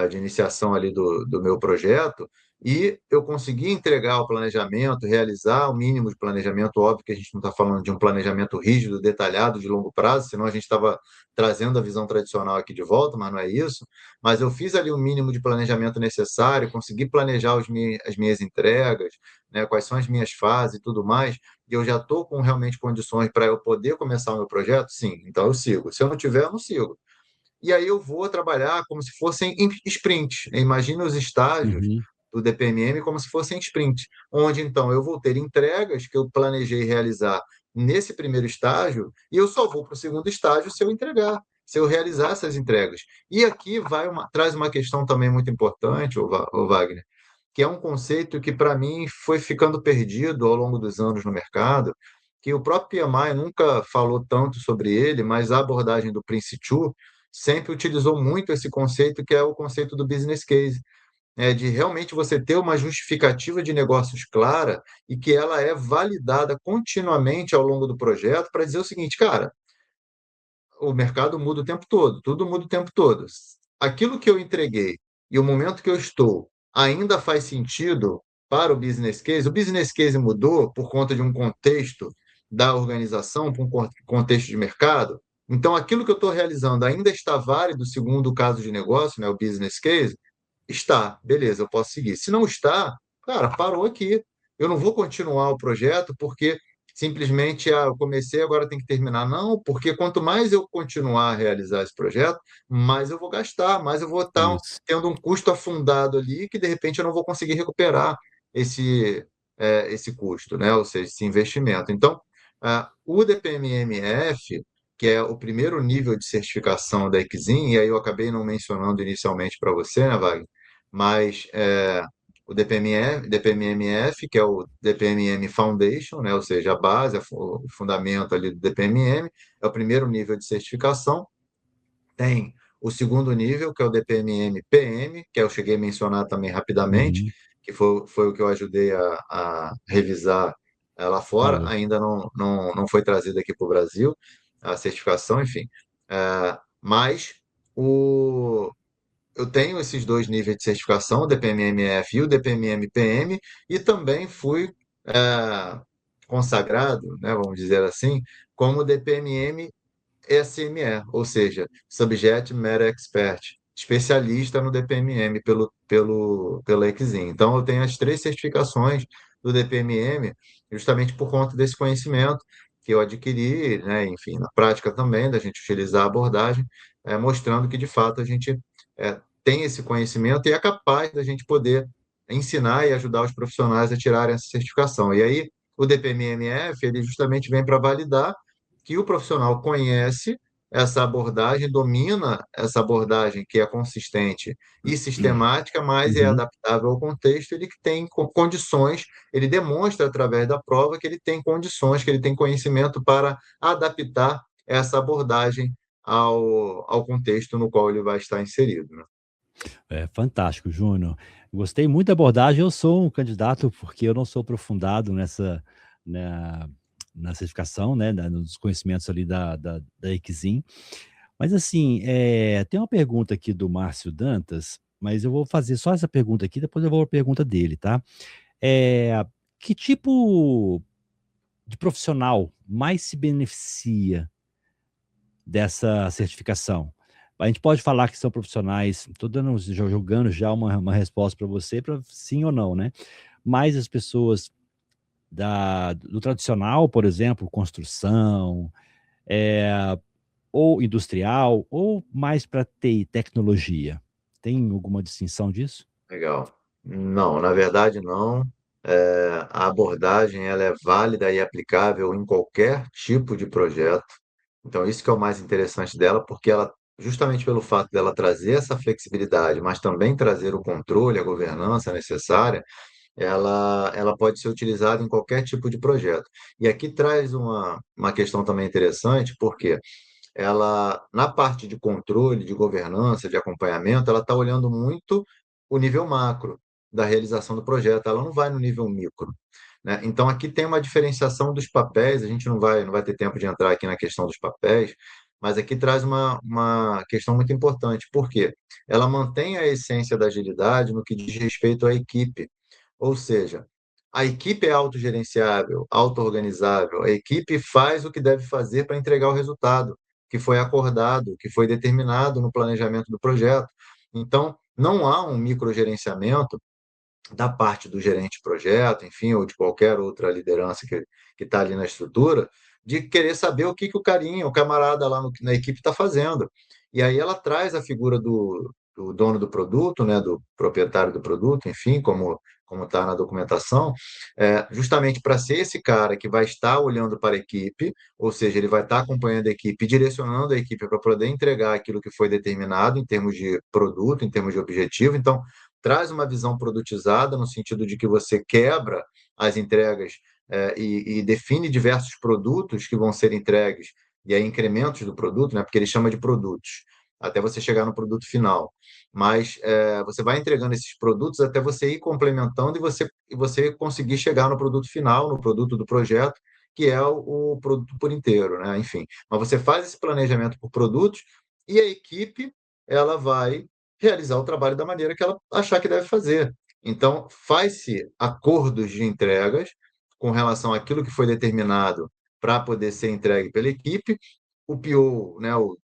de iniciação ali do meu projeto, e eu consegui entregar o planejamento, realizar o mínimo de planejamento, óbvio que a gente não está falando de um planejamento rígido, detalhado, de longo prazo, senão a gente estava trazendo a visão tradicional aqui de volta, mas não é isso. Mas eu fiz ali o mínimo de planejamento necessário, consegui planejar as minhas entregas, né, quais são as minhas fases e tudo mais, e eu já estou com realmente condições para eu poder começar o meu projeto? Sim, então eu sigo. Se eu não tiver, eu não sigo e aí eu vou trabalhar como se fossem em sprints. Imagina os estágios Uhum. do DPMM como se fossem sprints, onde então eu vou ter entregas que eu planejei realizar nesse primeiro estágio e eu só vou para o segundo estágio se eu entregar, se eu realizar essas entregas. E aqui traz uma questão também muito importante, o Wagner, que é um conceito que para mim foi ficando perdido ao longo dos anos no mercado, que o próprio PMI nunca falou tanto sobre ele, mas a abordagem do Prince 2 sempre utilizou muito esse conceito, que é o conceito do business case. de realmente você ter uma justificativa de negócios clara e que ela é validada continuamente ao longo do projeto para dizer o seguinte, cara, o mercado muda o tempo todo, tudo muda o tempo todo. Aquilo que eu entreguei e o momento que eu estou ainda faz sentido para o business case mudou por conta de um contexto da organização, para um contexto de mercado. Então, aquilo que eu estou realizando ainda está válido segundo o caso de negócio, né, o business case, está, beleza, eu posso seguir. Se não está, cara, parou aqui. Eu não vou continuar o projeto porque simplesmente eu comecei, agora tem que terminar. Não, porque quanto mais eu continuar a realizar esse projeto, mais eu vou gastar, mais eu vou estar Isso. tendo um custo afundado ali que de repente eu não vou conseguir recuperar esse, esse custo, né? Ou seja, esse investimento. Então, o DPMMF, que é o primeiro nível de certificação da Exim, e aí eu acabei não mencionando inicialmente para você, né, Wagner? Mas o DPMMF, que é o DPMM Foundation, né? Ou seja, a base, o fundamento ali do DPMM, é o primeiro nível de certificação. Tem o segundo nível, que é o DPMM PM, que eu cheguei a mencionar também rapidamente, Uhum. que foi o que eu ajudei a revisar lá fora, Falou. ainda não foi trazido aqui para o Brasil, a certificação, enfim. Mas o, eu tenho esses dois níveis de certificação, o DPMMF e o DPMM-PM, e também fui consagrado, né, vamos dizer assim, como DPMM SME, ou seja, Subject Matter Expert, especialista no DPMM pela Exim. Então, eu tenho as três certificações do DPMM, justamente por conta desse conhecimento que eu adquiri, né, enfim, na prática também, da gente utilizar a abordagem, mostrando que, de fato, a gente tem esse conhecimento e é capaz da gente poder ensinar e ajudar os profissionais a tirarem essa certificação. E aí, o DPMMF, ele justamente vem para validar que o profissional conhece essa abordagem, domina essa abordagem que é consistente e sistemática, mas é Uhum. adaptável ao contexto, ele que tem condições, ele demonstra através da prova que ele tem condições, que ele tem conhecimento para adaptar essa abordagem ao contexto no qual ele vai estar inserido, né? É fantástico, Júnior. Gostei muito da abordagem. Eu sou um candidato, porque eu não sou aprofundado na, na certificação, né, nos conhecimentos ali da Exim. Mas assim, tem uma pergunta aqui do Márcio Dantas, mas eu vou fazer só essa pergunta aqui, depois eu vou à pergunta dele, tá? É, que tipo de profissional mais se beneficia dessa certificação? A gente pode falar que são profissionais, estou dando, jogando já uma resposta para você, para sim ou não, né? Mas as pessoas do tradicional, por exemplo, construção, é, ou industrial, ou mais para TI, tecnologia. Tem alguma distinção disso? Legal. Não, na verdade não. A abordagem ela é válida e aplicável em qualquer tipo de projeto. Então, isso que é o mais interessante dela, porque ela, justamente pelo fato dela trazer essa flexibilidade, mas também trazer o controle, a governança necessária, ela pode ser utilizada em qualquer tipo de projeto. E aqui traz uma questão também interessante, porque ela, na parte de controle, de governança, de acompanhamento, ela está olhando muito o nível macro da realização do projeto, ela não vai no nível micro, né? Então, aqui tem uma diferenciação dos papéis, a gente não vai ter tempo de entrar aqui na questão dos papéis, mas aqui traz uma questão muito importante, porque ela mantém a essência da agilidade no que diz respeito à equipe, ou seja, a equipe é autogerenciável, auto-organizável, a equipe faz o que deve fazer para entregar o resultado que foi acordado, que foi determinado no planejamento do projeto. Então, não há um microgerenciamento da parte do gerente de projeto, enfim, ou de qualquer outra liderança que está ali na estrutura, de querer saber o que, que o carinha, o camarada lá na equipe está fazendo. E aí ela traz a figura do dono do produto, né, do proprietário do produto, enfim, como está na documentação, justamente para ser esse cara que vai estar olhando para a equipe, ou seja, ele vai estar acompanhando a equipe, direcionando a equipe para poder entregar aquilo que foi determinado em termos de produto, em termos de objetivo. Então, traz uma visão produtizada, no sentido de que você quebra as entregas e define diversos produtos que vão ser entregues, e aí incrementos do produto, né, porque ele chama de produtos. até você chegar no produto final. Mas você vai entregando esses produtos até você ir complementando e você conseguir chegar no produto final, no produto do projeto, que é o produto por inteiro, né? Enfim, mas você faz esse planejamento por produtos e a equipe ela vai realizar o trabalho da maneira que ela achar que deve fazer. Então, faz-se acordos de entregas com relação àquilo que foi determinado para poder ser entregue pela equipe. O PO, né, o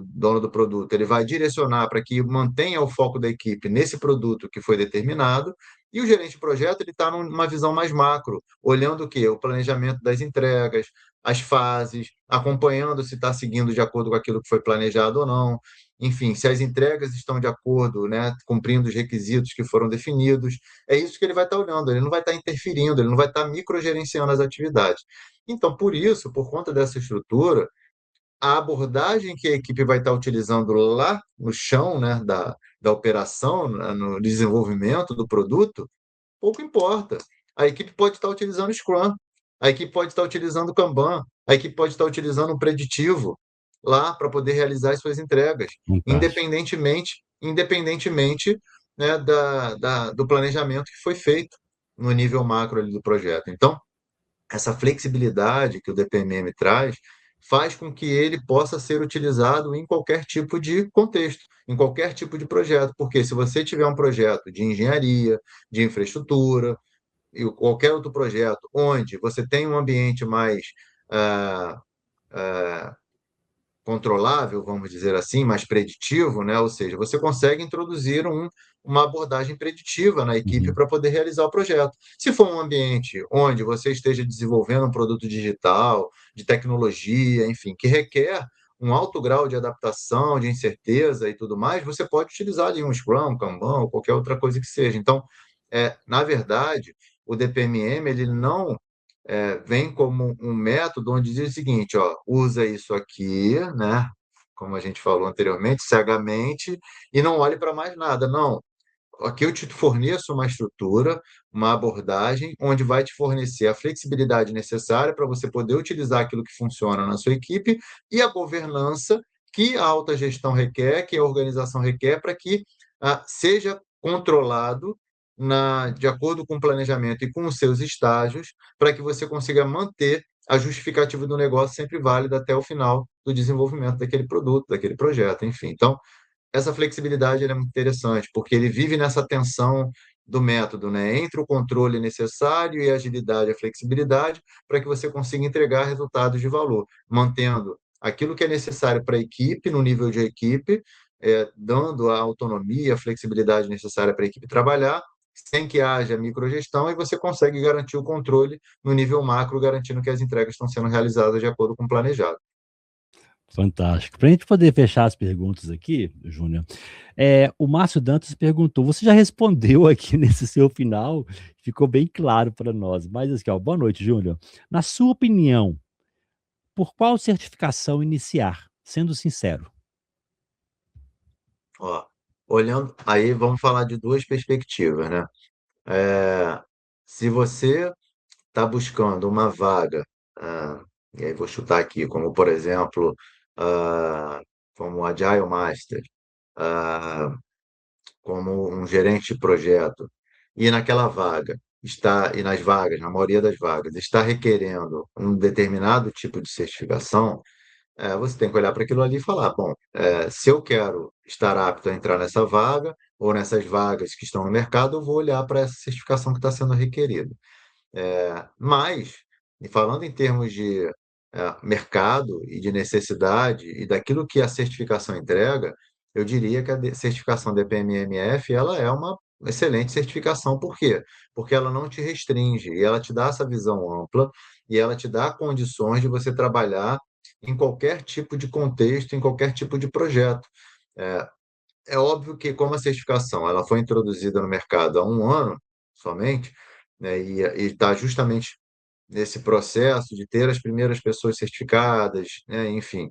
dono do produto, ele vai direcionar para que mantenha o foco da equipe nesse produto que foi determinado, e o gerente de projeto ele está numa visão mais macro, olhando o quê? O planejamento das entregas, as fases, acompanhando se está seguindo de acordo com aquilo que foi planejado ou não, enfim, se as entregas estão de acordo, né, cumprindo os requisitos que foram definidos. É isso que ele vai estar olhando, ele não vai estar interferindo, ele não vai estar microgerenciando as atividades. Então, por isso, por conta dessa estrutura, a abordagem que a equipe vai estar utilizando lá no chão, né, da operação, né, no desenvolvimento do produto, pouco importa. A equipe pode estar utilizando Scrum, a equipe pode estar utilizando Kanban, a equipe pode estar utilizando um preditivo lá para poder realizar as suas entregas, Fantástico. independentemente, né, do planejamento que foi feito no nível macro ali do projeto. Então, essa flexibilidade que o DPMM traz faz com que ele possa ser utilizado em qualquer tipo de contexto, em qualquer tipo de projeto, porque se você tiver um projeto de engenharia, de infraestrutura, e qualquer outro projeto onde você tem um ambiente mais ah, ah, controlável, vamos dizer assim, mais preditivo, né? Ou seja, você consegue introduzir uma abordagem preditiva na equipe Uhum. para poder realizar o projeto. Se for um ambiente onde você esteja desenvolvendo um produto digital, de tecnologia, enfim, que requer um alto grau de adaptação, de incerteza e tudo mais, você pode utilizar ali um Scrum, um Kanban ou qualquer outra coisa que seja. Então, na verdade, o DPMM ele não vem como um método onde diz o seguinte, ó, usa isso aqui, né? Como a gente falou anteriormente, cegamente, e não olhe para mais nada. Não, aqui eu te forneço uma estrutura, uma abordagem, onde vai te fornecer a flexibilidade necessária para você poder utilizar aquilo que funciona na sua equipe e a governança que a alta gestão requer, que a organização requer, para que seja controlado de acordo com o planejamento e com os seus estágios, para que você consiga manter a justificativa do negócio sempre válida até o final do desenvolvimento daquele produto, daquele projeto, enfim. Então, essa flexibilidade é muito interessante, porque ele vive nessa tensão do método, né? Entre o controle necessário e a agilidade e a flexibilidade, para que você consiga entregar resultados de valor, mantendo aquilo que é necessário para a equipe, no nível de equipe, dando a autonomia, a flexibilidade necessária para a equipe trabalhar, sem que haja microgestão, e você consegue garantir o controle no nível macro, garantindo que as entregas estão sendo realizadas de acordo com o planejado. Fantástico. Para a gente poder fechar as perguntas aqui, Júnior, o Márcio Dantas perguntou, você já respondeu aqui nesse seu final, ficou bem claro para nós, mas assim, ó, boa noite, Júnior. Na sua opinião, por qual certificação iniciar? Sendo sincero. Ó, olhando, aí vamos falar de duas perspectivas, né? Se você está buscando uma vaga, ah, e aí vou chutar aqui, como por exemplo, ah, como Agile Master, ah, como um gerente de projeto, e naquela vaga e nas vagas, na maioria das vagas, está requerendo um determinado tipo de certificação, você tem que olhar para aquilo ali e falar, bom, se eu quero estar apto a entrar nessa vaga ou nessas vagas que estão no mercado, eu vou olhar para essa certificação que está sendo requerida. Mas, e falando em termos de mercado e de necessidade e daquilo que a certificação entrega, eu diria que a certificação DPMMF ela é uma excelente certificação. Por quê? Porque ela não te restringe e ela te dá essa visão ampla e ela te dá condições de você trabalhar em qualquer tipo de contexto, em qualquer tipo de projeto. É, é óbvio que, como a certificação ela foi introduzida no mercado há um ano somente, né, e está justamente nesse processo de ter as primeiras pessoas certificadas, né, enfim,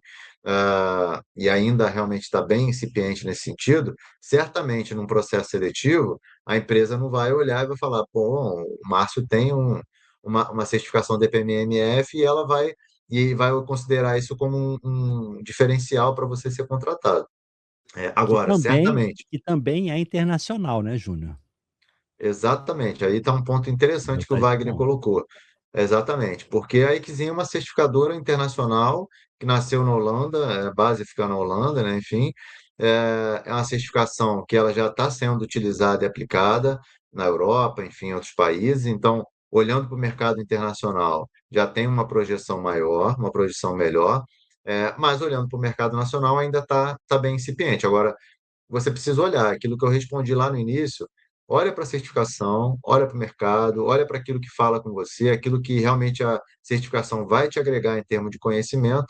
e ainda realmente está bem incipiente nesse sentido, certamente num processo seletivo, a empresa não vai olhar e vai falar, bom, o Márcio tem uma certificação DPMMF e ela vai considerar isso como um diferencial para você ser contratado. Que Agora, também, certamente. que também é internacional, né, Júnior? Exatamente, aí está um ponto Vou interessante que o botar esse Wagner ponto. colocou. Exatamente, porque a Exim é uma certificadora internacional que nasceu na Holanda, base fica na Holanda, né? Enfim, é uma certificação que ela já está sendo utilizada e aplicada na Europa, enfim, em outros países. Então, olhando para o mercado internacional, já tem uma projeção maior, uma projeção melhor, mas olhando para o mercado nacional ainda está bem incipiente. Agora, você precisa olhar aquilo que eu respondi lá no início. Olha para a certificação, olha para o mercado, olha para aquilo que fala com você, aquilo que realmente a certificação vai te agregar em termos de conhecimento.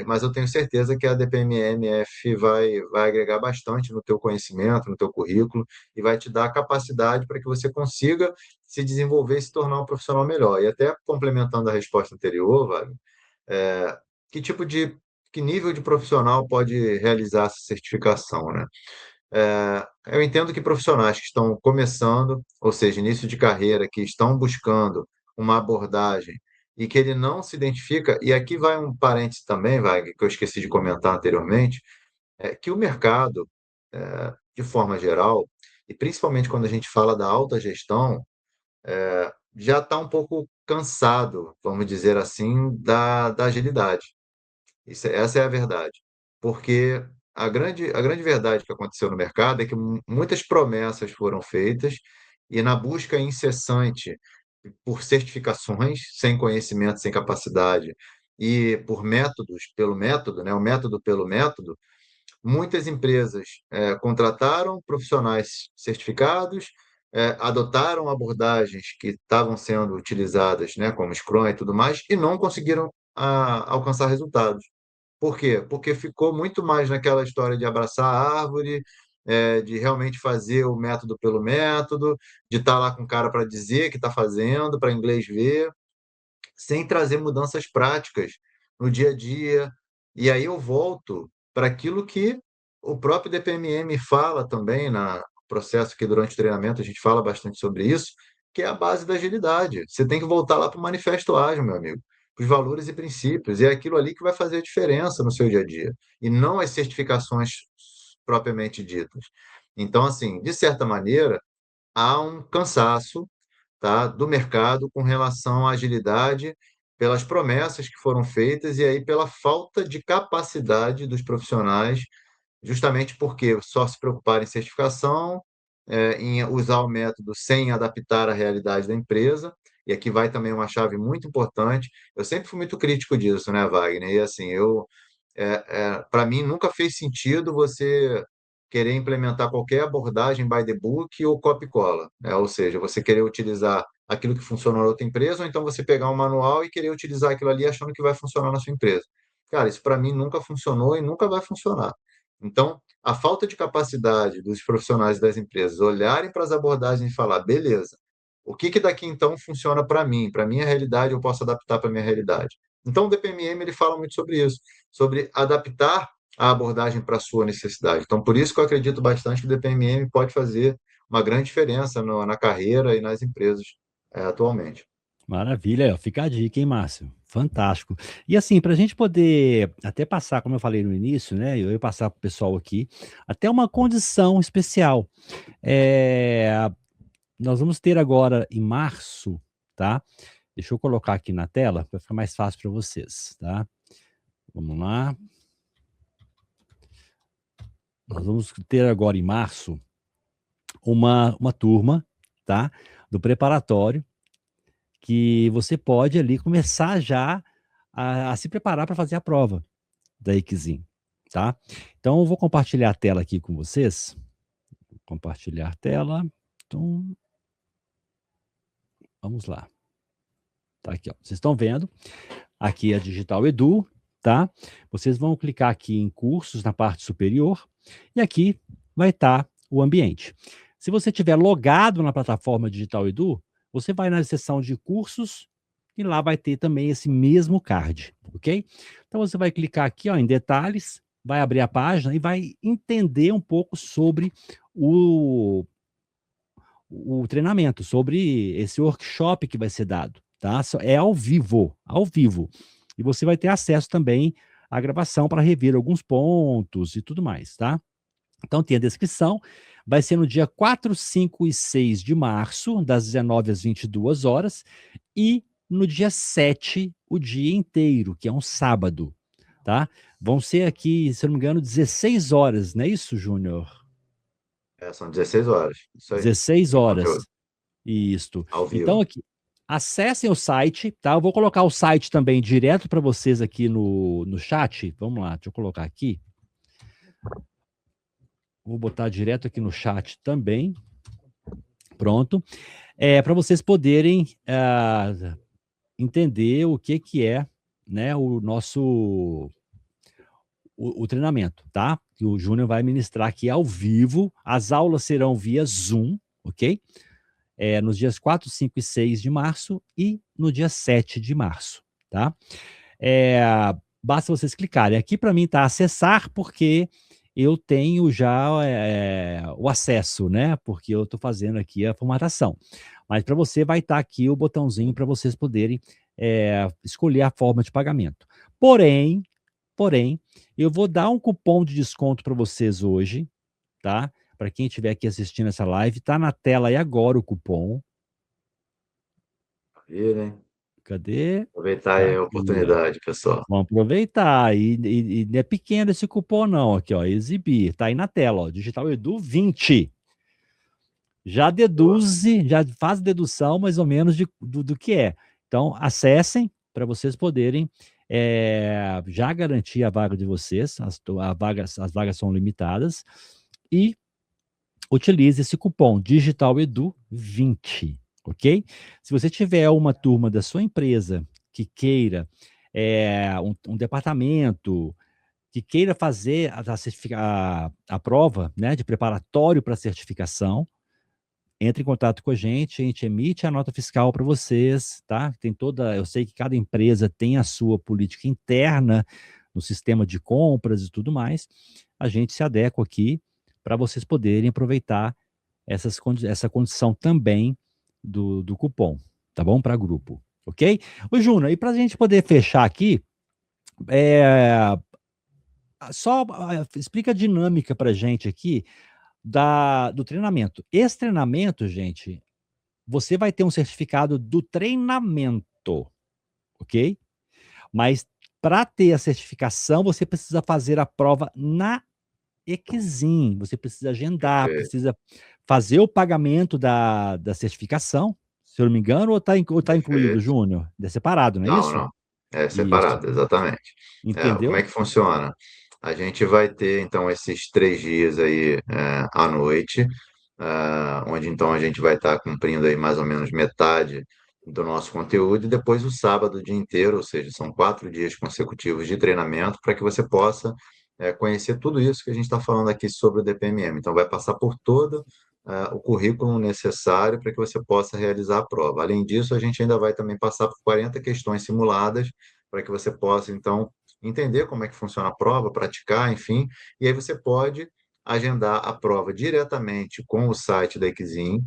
Mas eu tenho certeza que a DPMMF vai agregar bastante no teu conhecimento, no teu currículo e vai te dar a capacidade para que você consiga se desenvolver e se tornar um profissional melhor. E até complementando a resposta anterior, Wagner, é, que tipo de, que nível de profissional pode realizar essa certificação, né? Eu entendo que profissionais que estão começando, ou seja, início de carreira, que estão buscando uma abordagem e que ele não se identifica, e aqui vai um parênteses também, Wagner, que eu esqueci de comentar anteriormente, é que o mercado, de forma geral, e principalmente quando a gente fala da alta gestão, já está um pouco cansado, vamos dizer assim, da agilidade. Essa é a verdade. Porque a grande verdade que aconteceu no mercado é que muitas promessas foram feitas e na busca incessante por certificações, sem conhecimento, sem capacidade, e por métodos, pelo método, né, o método pelo método, muitas empresas contrataram profissionais certificados, adotaram abordagens que estavam sendo utilizadas, né, como Scrum e tudo mais, e não conseguiram alcançar resultados. Por quê? Porque ficou muito mais naquela história de abraçar a árvore, de realmente fazer o método pelo método, de estar lá com o cara para dizer que está fazendo, para inglês ver, sem trazer mudanças práticas no dia a dia. E aí eu volto para aquilo que o próprio DPMM fala também no processo que durante o treinamento a gente fala bastante sobre isso, que é a base da agilidade. Você tem que voltar lá para o manifesto ágil, meu amigo, para os valores e princípios. E é aquilo ali que vai fazer a diferença no seu dia a dia, e não as certificações propriamente ditas. Então, assim, de certa maneira, há um cansaço, tá, do mercado com relação à agilidade, pelas promessas que foram feitas e aí pela falta de capacidade dos profissionais, justamente porque só se preocupar em certificação, em usar o método sem adaptar à realidade da empresa. E aqui vai também uma chave muito importante. Eu sempre fui muito crítico disso, né, Wagner? E assim, para mim nunca fez sentido você querer implementar qualquer abordagem by the book ou copy-cola, né? Ou seja, você querer utilizar aquilo que funciona na outra empresa, ou então você pegar um manual e querer utilizar aquilo ali achando que vai funcionar na sua empresa. Cara, isso para mim nunca funcionou e nunca vai funcionar. Então, a falta de capacidade dos profissionais das empresas olharem para as abordagens e falar, beleza, o que que daqui então funciona para minha realidade, eu posso adaptar para minha realidade. Então, o DPMM ele fala muito sobre isso, sobre adaptar a abordagem para a sua necessidade. Então, por isso que eu acredito bastante que o DPMM pode fazer uma grande diferença na carreira e nas empresas atualmente. Maravilha, aí, ó, fica a dica, hein, Márcio? Fantástico. E assim, para a gente poder até passar, como eu falei no início, né? Eu ia passar para o pessoal aqui, até uma condição especial. É, nós vamos ter agora em março, tá? Deixa eu colocar aqui na tela para ficar mais fácil para vocês, tá? Vamos lá. Nós vamos ter agora em março uma turma, tá? Do preparatório, que você pode ali começar já a se preparar para fazer a prova da Equizim, tá? Então, eu vou compartilhar a tela aqui com vocês. Compartilhar a tela. Então, vamos lá. Tá aqui, ó. Vocês estão vendo? Aqui é a Digital Edu, tá? Vocês vão clicar aqui em cursos na parte superior e aqui vai estar o ambiente. Se você estiver logado na plataforma Digital Edu, você vai na seção de cursos e lá vai ter também esse mesmo card, ok? Então você vai clicar aqui, ó, em detalhes, vai abrir a página e vai entender um pouco sobre o, o treinamento, sobre esse workshop que vai ser dado, tá? É ao vivo, ao vivo. E você vai ter acesso também a gravação para rever alguns pontos e tudo mais, tá? Então tem a descrição, vai ser no dia 4, 5 e 6 de março, das 19 às 22 horas, e no dia 7, o dia inteiro, que é um sábado, tá? Vão ser aqui, se eu não me engano, 16 horas, não é isso, Júnior? São 16 horas. Isso aí. 16 De conteúdo. horas. Isto. Ao Então, vivo. aqui, acessem o site, tá? Eu vou colocar o site também direto para vocês aqui no chat. Vamos lá, deixa eu colocar aqui. Vou botar direto aqui no chat também. Pronto. Para vocês poderem entender o que que é, né, o nosso o treinamento, tá? Que o Júnior vai ministrar aqui ao vivo. As aulas serão via Zoom, ok? Nos dias 4, 5 e 6 de março e no dia 7 de março, tá? É, basta vocês clicarem. Aqui para mim tá acessar, porque eu tenho já o acesso, né? Porque eu estou fazendo aqui a formatação. Mas para você vai estar aqui o botãozinho para vocês poderem escolher a forma de pagamento. Porém, eu vou dar um cupom de desconto para vocês hoje, tá? Para quem estiver aqui assistindo essa live, tá na tela aí agora o cupom. Virem. Cadê? Aproveitar Tá aí a aqui, ó. oportunidade, pessoal. Vamos aproveitar. E não é pequeno esse cupom, não. Aqui, ó. Exibir. Tá aí na tela, ó. Digital Edu 20. Já Boa. deduze, já faz dedução mais ou menos do que é. Então, acessem para vocês poderem já garantir a vaga de vocês. As vagas são limitadas. E utilize esse cupom Digital Edu 20, ok? Se você tiver uma turma da sua empresa que queira um departamento que queira fazer a prova, né, de preparatório para certificação, entre em contato com a gente emite a nota fiscal para vocês, tá? Tem toda, eu sei que cada empresa tem a sua política interna no sistema de compras e tudo mais. A gente se adequa aqui para vocês poderem aproveitar essa condição também do cupom, tá bom? Para grupo, ok? Ô, Júnior, e para a gente poder fechar aqui, é, só explica a dinâmica para gente aqui do treinamento. Esse treinamento, gente, você vai ter um certificado do treinamento, ok? Mas para ter a certificação, você precisa fazer a prova na Exim. Você precisa agendar, Perfeito. precisa fazer o pagamento da certificação, se eu não me engano, ou está incluído, Perfeito. Júnior? É separado, não é Não, isso? não. É Isso. separado, exatamente. Como é Entendeu? que funciona? A gente vai ter, então, esses 3 dias aí à noite, onde, então, a gente vai estar cumprindo aí mais ou menos metade do nosso conteúdo, e depois o sábado o dia inteiro, ou seja, são 4 dias consecutivos de treinamento para que você possa conhecer tudo isso que a gente está falando aqui sobre o DPMM. Então, vai passar por todo o currículo necessário para que você possa realizar a prova. Além disso, a gente ainda vai também passar por 40 questões simuladas para que você possa, então, entender como é que funciona a prova, praticar, enfim, e aí você pode agendar a prova diretamente com o site da Exim,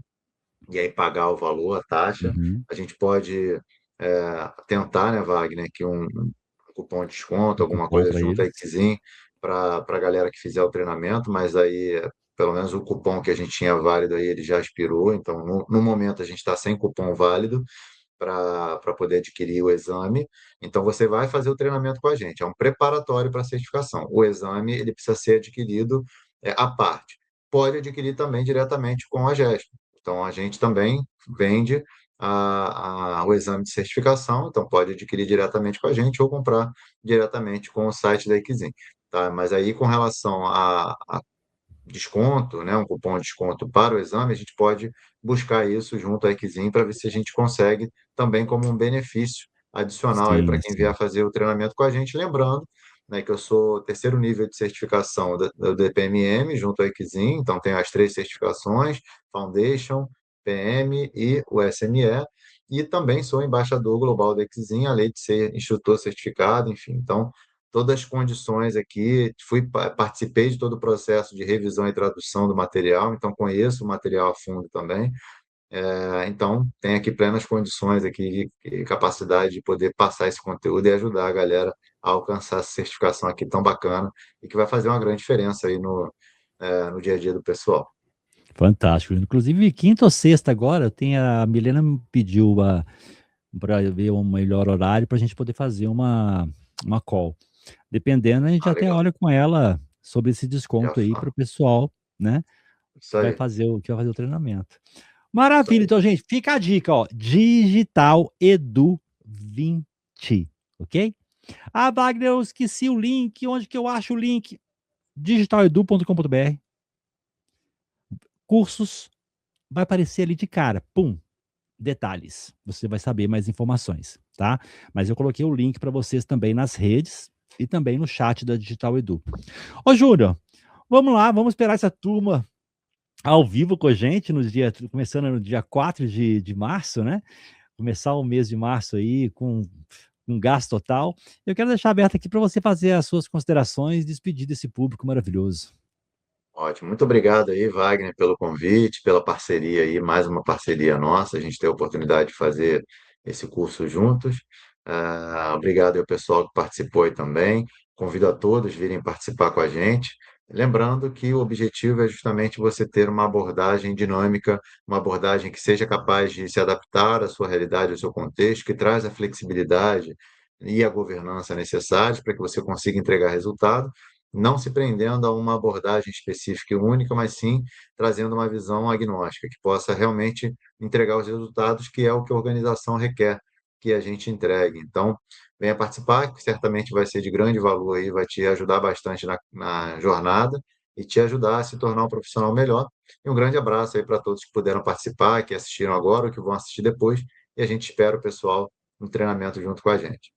e aí pagar o valor, a taxa. Uhum. A gente pode tentar, né, Wagner, que um cupom de desconto, Um alguma cupom coisa para junto à eles. Exim, para a galera que fizer o treinamento, mas aí, pelo menos o cupom que a gente tinha válido aí, ele já expirou, então no momento a gente está sem cupom válido para poder adquirir o exame. Então, você vai fazer o treinamento com a gente. É um preparatório para a certificação. O exame ele precisa ser adquirido à parte. Pode adquirir também diretamente com a GESP. Então, a gente também vende o exame de certificação, então pode adquirir diretamente com a gente ou comprar diretamente com o site da Equizim. Tá? Mas aí, com relação a desconto, né, um cupom de desconto para o exame, a gente pode buscar isso junto à Equizim para ver se a gente consegue também como um benefício adicional aí para Sim, quem vier sim. fazer o treinamento com a gente. Lembrando, né, que eu sou terceiro nível de certificação do DPMM junto à Equizim, então tem as 3 certificações, Foundation, PM e o SME, e também sou embaixador global da Equizim, além de ser instrutor certificado, enfim. Então, todas as condições aqui, participei de todo o processo de revisão e tradução do material, então conheço o material a fundo também. Então, tem aqui plenas condições aqui e capacidade de poder passar esse conteúdo e ajudar a galera a alcançar essa certificação aqui tão bacana e que vai fazer uma grande diferença aí no dia a dia do pessoal. Fantástico. Inclusive, quinta ou sexta agora, a Milena me pediu para ver um melhor horário para a gente poder fazer uma call. Dependendo, a gente Ah, até legal. olha com ela sobre esse Já desconto aí para fala. o pessoal, né? Isso aí, Que vai fazer o treinamento. isso Maravilha, aí. então, gente, fica a dica, ó. Digital Edu 20, ok? Ah, Wagner, eu esqueci o link. Onde que eu acho o link? digitaledu.com.br. Cursos, vai aparecer ali de cara. Pum, detalhes. Você vai saber mais informações, tá? Mas eu coloquei o link para vocês também nas redes e também no chat da Digital Edu. Ô, Júnior, vamos lá, vamos esperar essa turma ao vivo com a gente começando no dia 4 de março, né? Começar o mês de março aí com um gasto total. Eu quero deixar aberto aqui para você fazer as suas considerações e despedir desse público maravilhoso. Ótimo. Muito obrigado aí, Wagner, pelo convite, pela parceria aí, mais uma parceria nossa. A gente tem a oportunidade de fazer esse curso juntos. Obrigado aí ao pessoal que participou aí também. Convido a todos a virem participar com a gente. Lembrando que o objetivo é justamente você ter uma abordagem dinâmica, uma abordagem que seja capaz de se adaptar à sua realidade, ao seu contexto, que traz a flexibilidade e a governança necessários para que você consiga entregar resultado, não se prendendo a uma abordagem específica e única, mas sim trazendo uma visão agnóstica, que possa realmente entregar os resultados, que é o que a organização requer que a gente entregue. Então, venha participar, que certamente vai ser de grande valor aí, vai te ajudar bastante na jornada e te ajudar a se tornar um profissional melhor. E um grande abraço aí para todos que puderam participar, que assistiram agora ou que vão assistir depois, e a gente espera o pessoal no treinamento junto com a gente.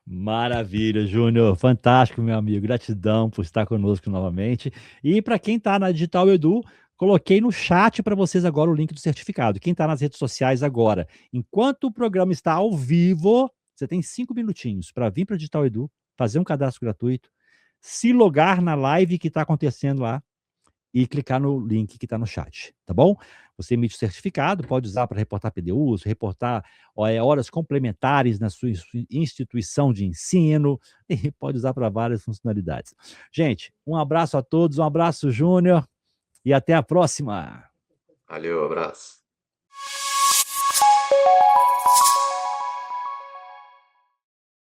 Maravilha, Júnior. Fantástico, meu amigo. Gratidão por estar conosco novamente. E para quem está na Digital Edu, coloquei no chat para vocês agora o link do certificado. Quem está nas redes sociais agora, enquanto o programa está ao vivo, você tem 5 minutinhos para vir para a Digital Edu, fazer um cadastro gratuito, se logar na live que está acontecendo lá e clicar no link que está no chat, tá bom? Você emite o certificado, pode usar para reportar PDUs, reportar horas complementares na sua instituição de ensino, e pode usar para várias funcionalidades. Gente, um abraço a todos, um abraço, Júnior, e até a próxima. Valeu, abraço.